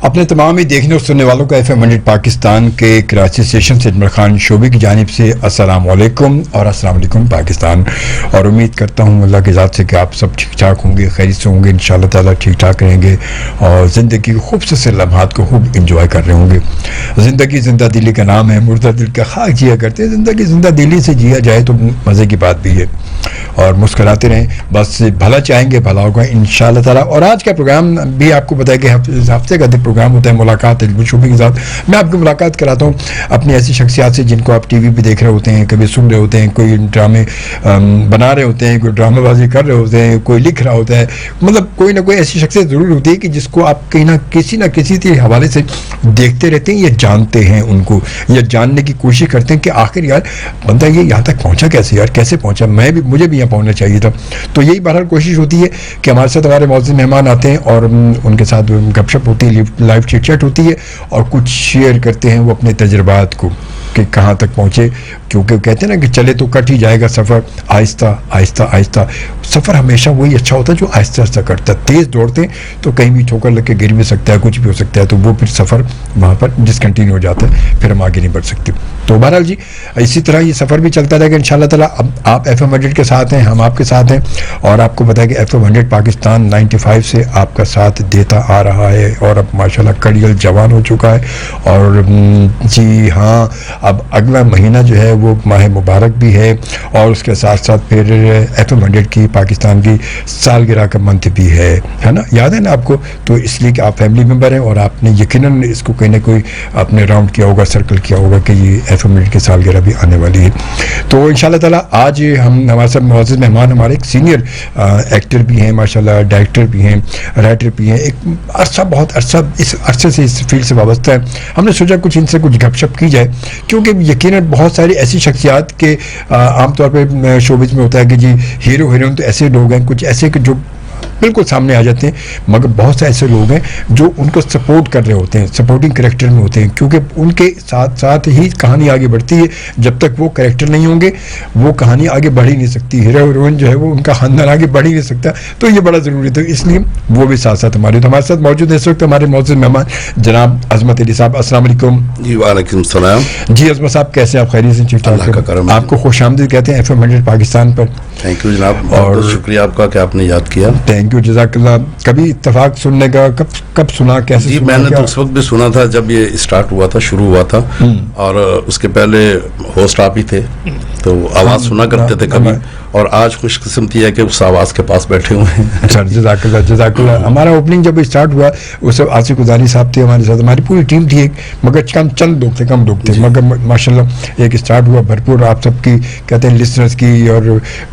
اپنے تمام ہی دیکھنے اور سننے والوں کا FM 100 پاکستان کے کراچی اسٹیشن سے عمر خان شعبے کی جانب سے السلام علیکم اور السلام علیکم پاکستان. اور امید کرتا ہوں اللہ کی ذات سے کہ آپ سب ٹھیک ٹھاک ہوں گے, خیریت سے ہوں گے, انشاءاللہ تعالیٰ ٹھیک ٹھاک رہیں گے اور زندگی کی خوبصورت سے لمحات کو خوب انجوائے کر رہے ہوں گے. زندگی زندہ دلی کا نام ہے, مردہ دل کا خاک جیا کرتے ہیں. زندگی زندہ دلی سے جیا جائے تو مزے کی بات بھی ہے اور مسکراتے رہیں, بس بھلا چاہیں گے بھلا ہوگا انشاءاللہ تعالیٰ. اور آج کا پروگرام بھی آپ کو بتایا کہ ہفتے کا پروگرام ہوتا ہے ملاقات علم شعبے کے ساتھ. میں آپ کی ملاقات کراتا ہوں اپنی ایسی شخصیات سے جن کو آپ ٹی وی پہ دیکھ رہے ہوتے ہیں, کبھی سن رہے ہوتے ہیں, کوئی ڈرامے بنا رہے ہوتے ہیں, کوئی ڈرامہ بازی کر رہے ہوتے ہیں, کوئی لکھ رہا ہوتا ہے. مطلب کوئی نہ کوئی ایسی شخصیت ضرور ہوتی ہے کہ جس کو آپ کہیں نہ کسی حوالے سے دیکھتے رہتے ہیں یا جانتے ہیں ان کو, یا جاننے کی کوشش کرتے ہیں کہ آخر یار بندہ یہ یہاں تک پہنچا کیسے, یار کیسے پہنچا, مجھے بھی یہاں پہنچنا چاہیے تھا. تو یہی بہرحال کوشش ہوتی ہے کہ ہمارے ساتھ ہمارے معزز مہمان آتے ہیں اور ان کے ساتھ گپ شپ ہوتی ہے, لائیو چٹ چیٹ ہوتی ہے اور کچھ شیئر کرتے ہیں وہ اپنے تجربات کو کہ کہاں تک پہنچے. کیونکہ کہتے ہیں نا کہ چلے تو کٹ ہی جائے گا سفر, آہستہ آہستہ آہستہ. سفر ہمیشہ وہی اچھا ہوتا ہے جو آہستہ آہستہ کرتا ہے. تیز دوڑتے ہیں تو کہیں بھی ٹھوکر لگ کے گر بھی سکتا ہے, کچھ بھی ہو سکتا ہے, تو وہ پھر سفر وہاں پر ڈسکنٹینیو ہو جاتا ہے, پھر ہم آگے نہیں بڑھ سکتے. تو بہرحال جی اسی طرح یہ سفر بھی چلتا رہے گا انشاءاللہ تعالیٰ. اب آپ FM 100 کے ساتھ ہیں, ہم آپ کے ساتھ ہیں, اور آپ کو بتایا کہ FM 100 پاکستان 95 سے آپ کا ساتھ دیتا آ رہا ہے اور اب ماشاءاللہ کڑیل جوان ہو چکا ہے. اور جی ہاں, اب اگلا مہینہ جو ہے وہ ماہ مبارک بھی ہے اور اس کے ساتھ ساتھ پھر FM 100 کی پاکستان کی سالگرہ کا منتھ بھی ہے نا, یاد ہے نا آپ کو. تو اس لیے کہ آپ فیملی ممبر ہیں اور آپ نے یقیناً اس کو کوئی نہ کوئی آپ نے راؤنڈ کیا ہوگا, سرکل کیا ہوگا کہ یہ FM 100 کی سالگرہ بھی آنے والی ہے. تو انشاءاللہ تعالیٰ آج ہمارے ساتھ معزز مہمان ہمارے ایک سینئر ایکٹر بھی ہیں ماشاءاللہ, ڈائریکٹر بھی ہیں, رائٹر بھی ہیں, ایک بہت عرصہ اس عرصے سے اس فیلڈ سے وابستہ ہے. ہم نے سوچا کچھ ان سے کچھ گپ شپ کی جائے, کیونکہ یقیناً بہت ساری ایسی شخصیات کے عام طور پہ شوبز میں ہوتا ہے کہ جی ہیرو ہیروئن تو ایسے لوگ ہیں, کچھ ایسے کہ جو بالکل سامنے آ جاتے ہیں, مگر بہت سے ایسے لوگ ہیں جو ان کو سپورٹ کر رہے ہوتے ہیں, سپورٹنگ کریکٹر میں ہوتے ہیں, کیونکہ ان کے ساتھ ساتھ ہی کہانی آگے بڑھتی ہے. جب تک وہ کریکٹر نہیں ہوں گے وہ کہانی آگے بڑھ ہی نہیں سکتی, ہیرو ہیروئن جو ہے وہ ان کا خاندان آگے بڑھ ہی نہیں سکتا. تو یہ بڑا ضروری ہے, تو اس لیے وہ بھی ساتھ ساتھ ہمارے ساتھ موجود ہیں اس وقت ہمارے معزز مہمان جناب عظمت علی صاحب. السلام علیکم. جی وعلیکم السلام. جی عظمت صاحب کیسے آپ, خیریت سے ٹھیک ٹھاک؟ آپ کو خوش آمدید کہتے ہیں FM 100 Pakistan per. Thank you جناب, بہت شکریہ آپ کا کہ آپ نے یاد کیا. تھینک یو, جزاک اللہ. کبھی اتفاق سننے کا کب سنا, کیسے؟ جی میں نے تو اس وقت بھی سنا تھا جب یہ اسٹارٹ ہوا تھا, شروع ہوا تھا, اور اس کے پہلے ہوسٹ آپ ہی تھے تو آواز سنا کرتے تھے کبھی, اور آج خوش قسمتی ہے کہ اس آواز کے پاس بیٹھے ہوئے ہیں. سر جزاک اللہ جزاک اللہ. ہمارا اوپننگ جب اسٹارٹ ہوا اس وقت آصف گزاری صاحب تھے ہمارے ساتھ, ہماری پوری ٹیم تھی ایک, مگر چند لوگ تھے, کم لوگ تھے, مگر ماشاءاللہ ایک اسٹارٹ ہوا بھرپور آپ سب کی کہتے ہیں لسنرز کی اور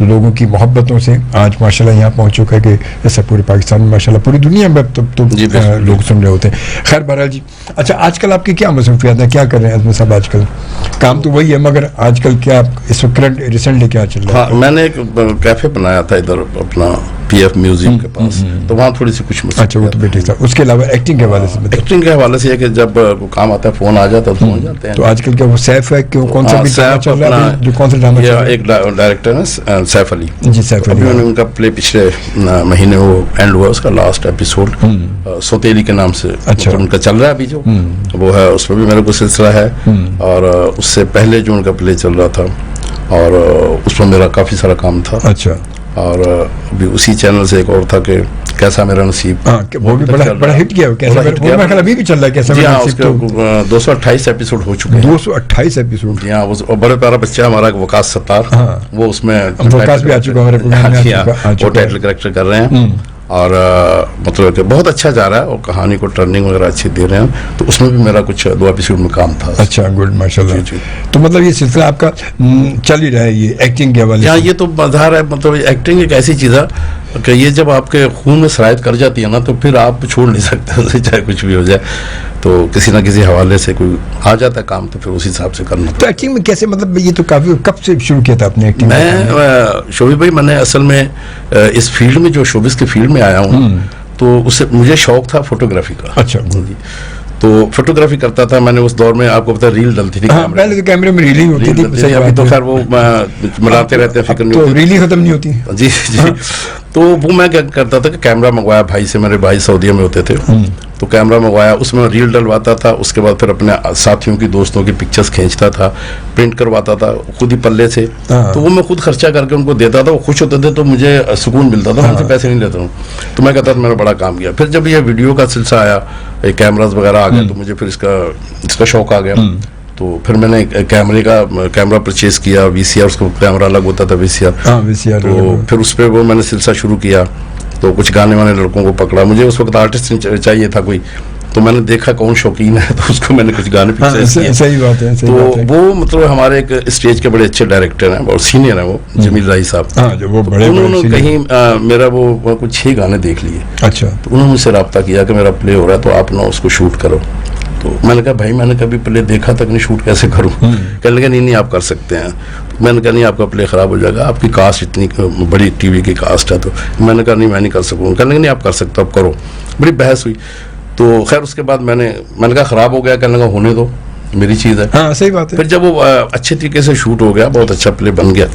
لوگوں کی محبتوں سے آج ماشاءاللہ یہاں پہنچ چکا ہے کہ ایسا پورے پاکستان میں ماشاءاللہ پوری دنیا میں تو لوگ سن رہے ہوتے ہیں. خیر بہرحال جی, اچھا آج کل آپ کی کیا مصروفیات ہیں, کیا کر رہے ہیں عظمت صاحب آج کل؟ کام تو وہی ہے مگر آج کل کیا اس وقت ریسنٹلی کیا چل رہا ہے؟ میں نے ایک کیفے بنایا تھا ادھر اپنا PF میوزیم کے پاس, تو وہاں تھوڑی سی کچھ مصروفیات. اچھا وہ تو بیٹھے تھا. اس کے علاوہ ایکٹنگ کے حوالے سے ایکٹنگ کے حوالے سے ہے کہ جب کام آتا ہے فون آ جاتا ہے تو پہنچ جاتے ہیں. تو آج کل کیا وہ سیف ہے کہ کون سا بھی چل رہا ہے, جو کون سا ڈرامہ چل رہا ہے؟ ایک ڈائریکٹر ہے سیف علی. جی سیف علی. ان کا پلے پچھلے مہینے وہ اینڈ ہوا, اس کا لاسٹ ایپیسوڈ سوتیلی کے نام سے ان کا چل رہا ہے ابھی جو وہ ہے, اس میں بھی میرے کو سلسلہ ہے. اور اس سے پہلے جو ان کا پلے چل رہا تھا اور اس میں میرا کافی سارا کام تھا. اچھا. اور ابھی اسی چینل سے ایک اور تھا کہ کیسا میرا نصیب, وہ بھی بڑا ہٹ کیا. ابھی بھی چل رہا ہے کیسا میرا نصیب, 228 ایپیسوڈ ہو چکے ہیں. 228 ایپیسوڈ. جی ہاں, وہ بڑا پیارا بچہ ہمارا وقاص ستار, وہ اس میں وقاص بھی آ چکا ہمارے پروگرام میں, وہ ٹائٹل کریکٹر کر رہے ہیں. اور مطلب کہ بہت اچھا جا رہا ہے اور کہانی کو ٹرننگ وغیرہ اچھی دے رہے ہیں. تو اس میں بھی میرا کچھ 2 ایپیسوڈ میں کام تھا. اچھا گڈ ماشاءاللہ. تو مطلب یہ سلسلہ آپ کا چل ہی رہا ہے یہ ایکٹنگ کے حوالے سے؟ ہاں, یہ تو مظاہر ہے, مطلب ایکٹنگ ایک ایسی چیز ہے کہ یہ جب آپ کے خون میں سرایت کر جاتی ہے نا تو پھر آپ چھوڑ نہیں سکتے, چاہے کچھ بھی ہو جائے. تو کسی نہ کسی حوالے سے کوئی آ جاتا ہے کام تو پھر اسی حساب سے کرنا. تو ایکٹنگ میں کیسے, مطلب یہ تو کافی کب سے شروع کیا تھا آپ نے ایکٹنگ؟ میں شوبی بھائی, میں نے اصل میں اس فیلڈ میں جو شوبز کے فیلڈ میں آیا ہوں تو اس سے مجھے شوق تھا فوٹوگرافی کا. اچھا جی. تو فوٹوگرافی کرتا تھا میں نے اس دور میں, آپ کو پتا ریل ڈلتی تھی, پہلے تو کیمرے میں ریل ہی ہوتی تھی, ابھی تو خیر وہ ملاتے رہتے ہیں, فکر نہیں ہوتی, ریل ہی ختم نہیں ہوتی. جی جی. تو وہ میں کیا کرتا تھا کہ کیمرہ منگوایا بھائی سے, میرے بھائی سعودیہ میں ہوتے تھے, तो कैमरा मंगवाया, उसमें रील डलवाता था, उसके बाद फिर अपने साथियों की दोस्तों की पिक्चर्स खींचता था, प्रिंट करवाता था खुद ही पल्ले से, तो वो मैं खुद खर्चा करके उनको देता था, वो खुश होते थे तो मुझे सुकून मिलता था, मैं उनसे पैसे नहीं लेता हूँ। तो मैं कहता था मैंने बड़ा काम किया। फिर जब ये वीडियो का सिलसिला आया, कैमराज वगैरह आ गए, तो मुझे फिर इसका शौक आ गया। तो फिर मैंने कैमरा परचेज किया, VCR, उसको कैमरा अलग होता था VCR, तो फिर उस पर वो मैंने सिलसिला शुरू किया। तो कुछ गाने वाले लड़कों को पकड़ा, मुझे उस वक्त आर्टिस्ट चाहिए था कोई, तो मैंने देखा कौन शौकीन है, तो उसको मैंने कुछ गाने पिक्चर्स किए। सही बात है। तो वो मतलब हमारे एक स्टेज के बड़े अच्छे डायरेक्टर हैं और सीनियर हैं वो, जमील राही साहब, जो वो बड़े उन्होंने कहीं मेरा वो कुछ 6 गाने देख लिए। अच्छा। तो उन्होंने मुझसे रब्ता किया कि मेरा प्ले हो रहा है तो आप ना उसको शूट करो। तो मैंने कहा भाई मैंने कभी प्ले देखा तक नहीं, शूट कैसे करूं? कहने लगा नहीं आप कर सकते हैं। मैंने कहा नहीं आपका प्ले खराब हो जाएगा, आपकी कास्ट इतनी बड़ी टीवी की कास्ट है। तो मैंने कहा नहीं मैं नहीं कर सकूँगा। कहने लगा नहीं आप कर सकते, आप करो। बड़ी बहस हुई। तो खैर उसके बाद मैंने कहा खराब हो गया, कहने लगा होने दो, मेरी चीज़ है। हाँ सही बात है। फिर जब वो अच्छे तरीके से शूट हो गया, बहुत अच्छा प्ले बन गया,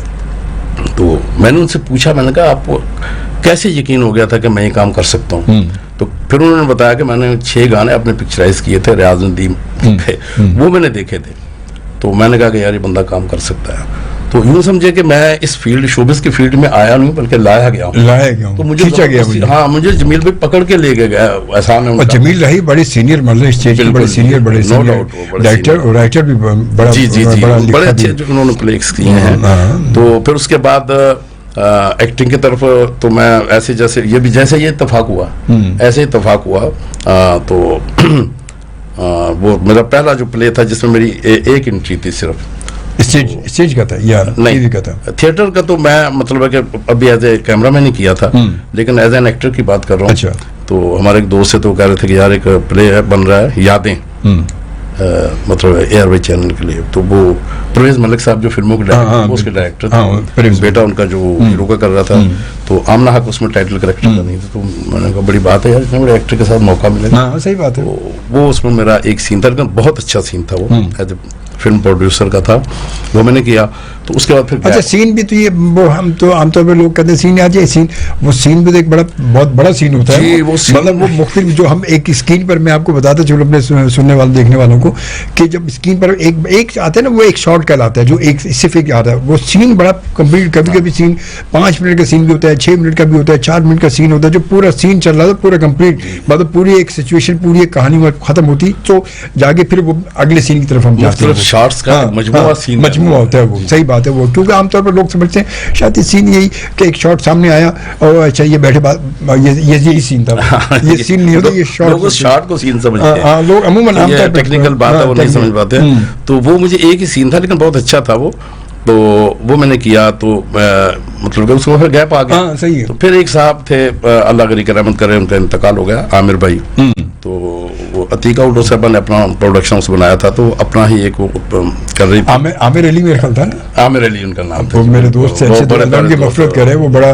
तो मैंने उनसे पूछा, मैंने कहा आपको कैसे यकीन हो गया था कि मैं ये काम कर सकता हूँ? तो फिर उन्होंने बताया कि मैंने 6 गाने अपने पिक्चराइज किए थे रियाज़-उद-दीन पे, वो मैंने देखे थे। तो मैंने कहा कि यार ये बंदा काम कर सकता है। तो यूँ समझे कि मैं इस फील्ड, शोबिस की फील्ड में आया नहीं बल्कि लाया गया हूँ। तो मुझे खींचा गया। हाँ, मुझे जमील भाई पकड़ के ले गया, एहसान है। और जमील राही बड़ी सीनियर, मतलब स्टेज के बड़े सीनियर राइटर भी बड़ा, जी बड़े अच्छे उन्होंने प्लेक्स किए हैं। तो फिर उसके बाद एक्टिंग की तरफ तो मैं ऐसे जैसे ये इत्तेफाक हुआ, ऐसे ही इत्तेफाक हुआ। तो वो मेरा पहला जो प्ले था जिसमें मेरी एक एंट्री थी सिर्फ, स्टेज का था या टीवी का था? थिएटर का तो मैं मतलब है कि अभी एज ए कैमरा मैन नहीं किया था, लेकिन एज एन एक्टर की बात कर रहा हूँ। अच्छा। तो हमारे एक दोस्त है, तो कह रहे थे कि यार एक प्ले है बन रहा है यादें, मतलब एयरवे चैनल के लिए। तो वो परवेज मलिक साहब जो फिल्मों के डायरेक्टर, उसके डायरेक्टर थे, बेटा उनका जो हीरो का कर रहा था। तो आमना हक उसमें टाइटल करेक्टर का नहीं था। तो मैंने कहा बड़ी बात है यार, इतने बड़े एक्टर के साथ मौका मिलेगा। सही बात है। वो उसमें मेरा एक सीन था, लेकिन बहुत अच्छा सीन था वो, एज ए फिल्म प्रोड्यूसर का था, वो मैंने किया। तो उसके बाद फिर अच्छा सीन भी तो ये वो हम तो आमतौर पर लोग कहते हैं सीन आ जाए, सीन वो सीन भी तो एक बहुत बड़ा सीन होता है। मतलब वो मुख्तलिफ जो हम एक स्क्रीन पर, मैं आपको बताता चलो अपने सुनने वाले देखने वालों को, कि जब स्क्रीन पर एक आता है ना, वो एक शॉट कहलाता है, जो एक सिर्फ एक आता है, वो सीन बड़ा कंप्लीट। कभी कभी सीन 5 मिनट का सीन भी होता है, 6 मिनट का भी होता है, 4 मिनट का सीन होता है, जो पूरा सीन चल रहा था पूरा कंप्लीट, मतलब पूरी एक सिचुएशन, पूरी एक कहानी खत्म होती, तो जाके फिर वो अगले सीन की तरफ हम जाते हैं। शॉट्स का मजमुआ होता है वो, सही बात है वो। क्योंकि आमतौर पर लोग समझते हैं शायद ये सीन यही कि एक शॉट सामने आया और अच्छा ये बैठे बात, यही सीन था। ये सीन नहीं होता, ये शॉट को सीन समझते हैं लोग अमूमन, टेक्निकल बात है वो नहीं समझ पाते। तो वो मुझे एक ही सीन था, लेकिन बहुत अच्छा था वो। तो वो मैंने किया, तो मतलब उसको फिर गैप आ गया। सही है। तो फिर एक साहब थे, अल्लाह करी के रहमत करे, उनका इंतकाल हो गया, आमिर भाई। तो वो अतीका उल्डो साहबा ने अपना प्रोडक्शन बनाया था, तो अपना ही एक वो कर रही थी। आमिर अली मेरा ख्याल था ना, आमिर अली उनका नाम था। वो मेरे दोस्त से अच्छे मफरत करे, वो बड़ा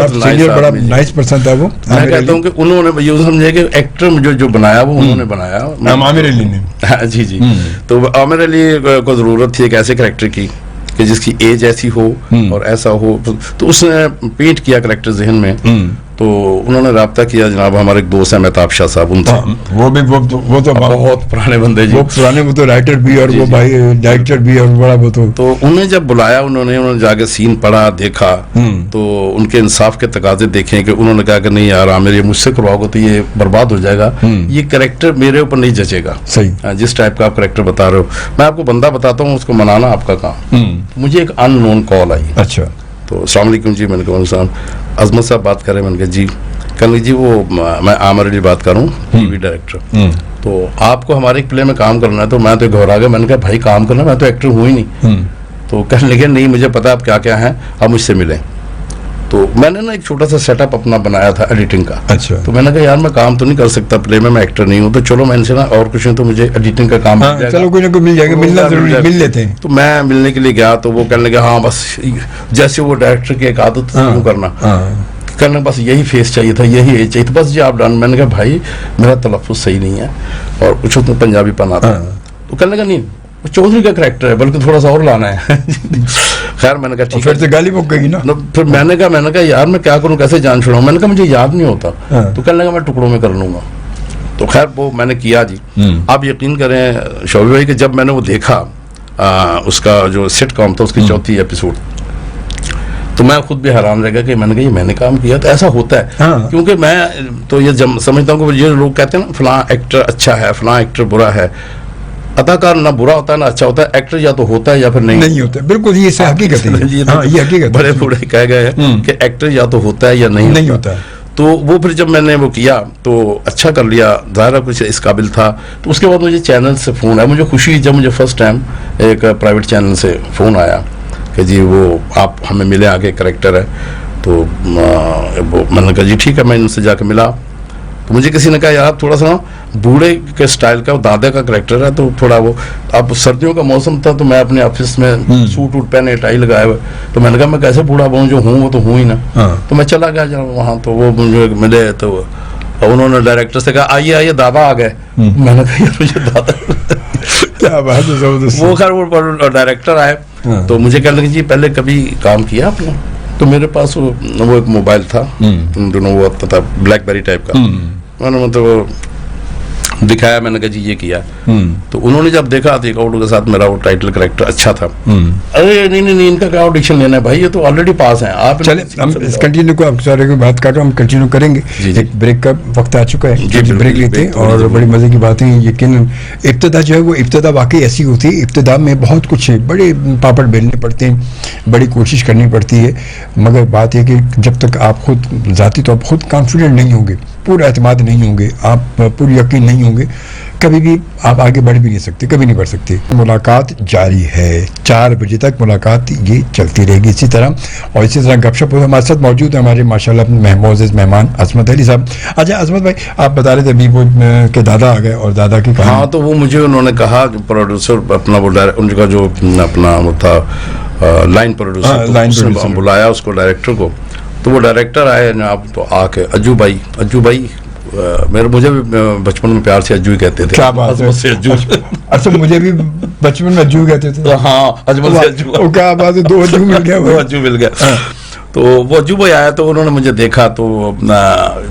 सीनियर, बड़ा नाइस पर्सन था वो। मैं कहता हूँ कि उन्होंने ये समझे कि एक्टर जो बनाया वो उन्होंने बनाया, आमिर अली ने। जी। तो आमिर अली को जरूरत थी एक ऐसे कैरेक्टर की कि जिसकी एज ऐसी हो और ऐसा हो, तो उसने पेंट किया कैरेक्टर जहन में। तो उन्होंने राब्ता किया, जनाब हमारे एक दोस्त है मेहताब शाह साहब, उनसे। वो तो बहुत पुराने बंदे जी, वो पुराने, वो तो राइटर भी और वो भाई डायरेक्टर भी और बड़ा वो तो उन्हें जब बुलाया, उन्होंने जाके सीन पढ़ा, देखा, तो उनके इंसाफ के तकाजे देखे कि उन्होंने कहा कि नहीं यार आमिर, ये मुझसे करवाओगे तो ये बर्बाद हो जाएगा, ये कैरेक्टर मेरे ऊपर नहीं जचेगा। सही, जिस टाइप का आप कैरेक्टर बता रहे हो, मैं आपको बंदा बताता हूँ, उसको मनाना आपका काम। मुझे एक अननोन कॉल आई। अच्छा। तो अस्सलाम वालेकुम जी, मैंने कहा अजमत साहब बात करें? मैंने कहा जी। कहने जी वो मैं आमिर अली बात कर रहा हूँ, टीवी डायरेक्टर। तो आपको हमारे एक प्ले में काम करना है। तो मैं तो घबरा गया, मैंने कहा भाई काम करना, मैं तो एक्टर हूँ ही नहीं। तो कहने लगे नहीं मुझे पता आप क्या क्या हैं, आप मुझसे मिलें। तो मैंने ना एक छोटा सा सेटअप अपना बनाया था एडिटिंग का। अच्छा। तो मैंने कहा यार मैं काम तो नहीं कर सकता प्ले में, मैं एक्टर नहीं हूँ, तो चलो मैं इनसे ना और कुछ नहीं तो मुझे एडिटिंग का काम मिल जाएगा। चलो कोई ना कोई मिल जाएगा, मिलना जरूरी, मिल लेते हैं। तो मैं मिलने के लिए गया, तो वो कहने लगे हाँ बस जैसे वो डायरेक्टर की एक आदत शुरू करना, कहने बस यही फेस चाहिए था, यही एज चाहिए, तो बस जी आप डन। मैंने कहा भाई मेरा तलफ़ुज़ सही नहीं है और कुछ उसमें पंजाबी पन आता है। तो कहने लगा नहीं वो चौधरी का करैक्टर है, बल्कि थोड़ा सा और लाना है। खैर मैंने कहा ठीक है, फिर से गाली मुक गई ना। फिर मैंने कहा यार मैं क्या करूं, कैसे जान छुड़ाऊं? मैंने कहा मुझे याद नहीं होता। तो कहने लगा मैं टुकड़ों में कर लूंगा। تو خیر وہ میں نے کیا جی. آپ یقین کریں شعیب بھائی کہ جب میں نے وہ دیکھا اس کا جو سٹ کام تھا اس کی چوتھی ایپیسوڈ, تو میں خود بھی حیران رہ گیا کہ میں نے کہا یہ میں نے کام کیا. تو ایسا ہوتا ہے کیونکہ میں تو یہ سمجھتا ہوں کہ یہ لوگ کہتے ہیں نا فلاں ایکٹر اچھا ہے فلاں ایکٹر برا ہے, اداکار نہ برا ہوتا ہے نہ اچھا ہوتا ہے, ایکٹر یا تو ہوتا ہے یا پھر نہیں ہوتا. بالکل یہ حقیقت ہے, یہ حقیقت بڑے بوڑھے کہہ گئے ہیں کہ ایکٹر یا تو ہوتا ہے یا نہیں ہوتا. تو وہ پھر جب میں نے وہ کیا تو اچھا کر لیا, ظاہر کچھ اس قابل تھا. تو اس کے بعد مجھے چینل سے فون آیا, مجھے خوشی جب مجھے فرسٹ ٹائم ایک پرائیویٹ چینل سے فون آیا کہ جی وہ آپ ہمیں ملے, آگے کریکٹر ہے. تو وہ میں نے کہا جی ٹھیک ہے, میں ان سے جا کے ملا. تو مجھے کسی نے کہا یار تھوڑا سا بوڑھے کے سٹائل کا, دادا کا کریکٹر ہے تو تھوڑا وہ, اب سردیوں کا موسم تھا تو میں اپنے آفس میں سوٹ ووٹ پہنے ٹائی لگائے ہوئے, تو میں نے کہا میں کیسے بوڑھا بہوں, جو ہوں وہ تو ہوں ہی نا. تو میں چلا گیا جب وہاں, تو وہ مجھے ملے تو انہوں نے ڈائریکٹر سے کہا آئیے آئیے دادا آ گئے. میں نے کہا یار مجھے دادا کیا بات ہے. وہ خیر وہ ڈائریکٹر آئے تو مجھے کہنے لگے جی پہلے کبھی کام کیا آپ نے. تو میرے پاس وہ ایک موبائل تھا ان دنوں, وہ تھا بلیک بیری ٹائپ کا. میں نے مطلب دکھایا, میں نے کہا جی یہ کیا. تو انہوں نے جب دیکھا تو ایک آؤٹ کے ساتھ میرا وہ ٹائٹل کریکٹر اچھا تھا. ارے نہیں ان کا کیا آڈیشن لینا ہے بھائی, یہ تو آلریڈی پاس ہیں. آپ چلیں ہم اس کنٹینیو کو, اب سارے کو بات کر رہا ہوں, ہم کنٹینیو کریں گے. ایک بریک کا وقت آ چکا ہے, بریک لیتے ہیں. اور بڑی مزے کی باتیں یقیناً ابتدا جو ہے وہ ابتدا واقعی ایسی ہوتی ہے, ابتدا میں بہت کچھ ہے, بڑے پاپڑ بیلنے پڑتے ہیں, بڑی کوشش کرنی پڑتی ہے. مگر بات یہ کہ جب تک آپ خود ذاتی طور پر خود کانفیڈنٹ نہیں ہوں گے, پورا اعتماد نہیں ہوں گے, آپ پوری یقین نہیں ہوں گے, کبھی بھی آپ آگے بڑھ بھی نہیں سکتے, کبھی نہیں بڑھ سکتے. ملاقات جاری ہے, 4 بجے تک ملاقات یہ چلتی رہے گی اسی طرح. اور اسی طرح گپ شپ ہمارے ساتھ موجود ہیں ہمارے ماشاءاللہ معزز مہمان عصمت علی صاحب. اچھا عصمت بھائی, آپ بتا رہے تھے ابھی وہ کہ دادا آ گئے اور دادا کی کہانی. ہاں تو وہ مجھے انہوں نے کہا پروڈیوسر اپنا وہ ان کا جو اپنا وہ تھا لائن پروڈیوسر, بلایا اس کو ڈائریکٹر کو. تو وہ ڈائریکٹر آئے آپ تو آ کے اجو بھائی مجھے بھی بچپن میں پیار سے اجو ہی کہتے تھے. کیا بات ہے, اچھا مجھے بھی بچپن میں اجو کہتے تھے. ہاں اجمل سے اجو, کیا بات ہے, 2 اجو مل گیا, 2 اجو مل گیا. تو وہ اجو بھائی آیا تو انہوں نے مجھے دیکھا تو اپنا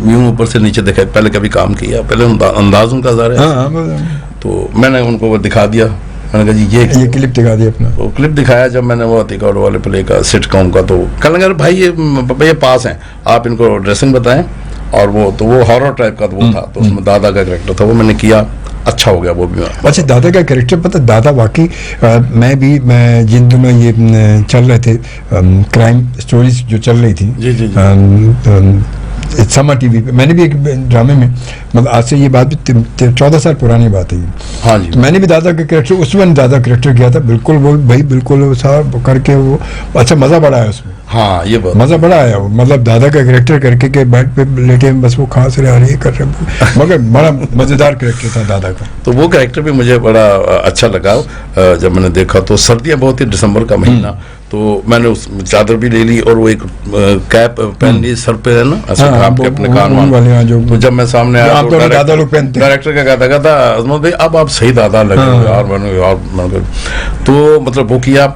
یوں اوپر سے نیچے دیکھا, پہلے کبھی کام کیا, پہلے انداز ان کا ظاہر ہے. تو میں نے ان کو وہ دکھا دیا, میں نے کہا جی یہ کلپ دکھا دیا اپنا. وہ کلپ دکھایا جب میں نے وہ ریکارڈ والے پلے کا سٹ کام کا. تو کہنے لگا بھائی یہ پاس ہیں, آپ ان کو ڈریسنگ بتائیں. اور وہ تو وہ ہارر ٹائپ کا وہ تھا, تو اس میں دادا کا کریکٹر تھا, وہ میں نے کیا, اچھا ہو گیا وہ بھی. اچھا دادا کا کریکٹر, پتہ دادا واقعی میں جن دنوں یہ چل رہے تھے کرائم سٹوریز جو چل رہی تھی سما ٹی وی پہ, میں نے بھی ایک ڈرامے میں, مطلب آج سے یہ بات بھی 14 سال پرانی بات ہے. ہاں جی, میں نے بھی دادا کا کریکٹر اس میں دادا کریکٹر کیا تھا. بالکل وہ بھائی بالکل صاحب کر کے وہ اچھا مزہ بڑا ہے اس میں. ہاں یہ بات مزہ بڑا آیا وہ, مطلب دادا کا کریکٹر کر کے کہ بیڈ پہ لیٹے بس وہ کھانس رہے آ رہی ہے کر رہے, مگر بڑا مزیدار کریکٹر تھا دادا کا. تو وہ کریکٹر بھی مجھے بڑا اچھا لگا جب میں نے دیکھا. تو سردیاں بہت ہی, دسمبر کا مہینہ, تو میں نے اس چادر بھی لے لی اور وہ ایک کیپ پہن لی سر پہ ہے نا, ایسے ڈھانپ کے اپنے کان والے. تو جب میں سامنے آیا ڈائریکٹر کا کہتا تھا عظمت بھائی اب آپ صحیح دادا لگے ہوئے یار. میں نے تو مطلب وہ کیا.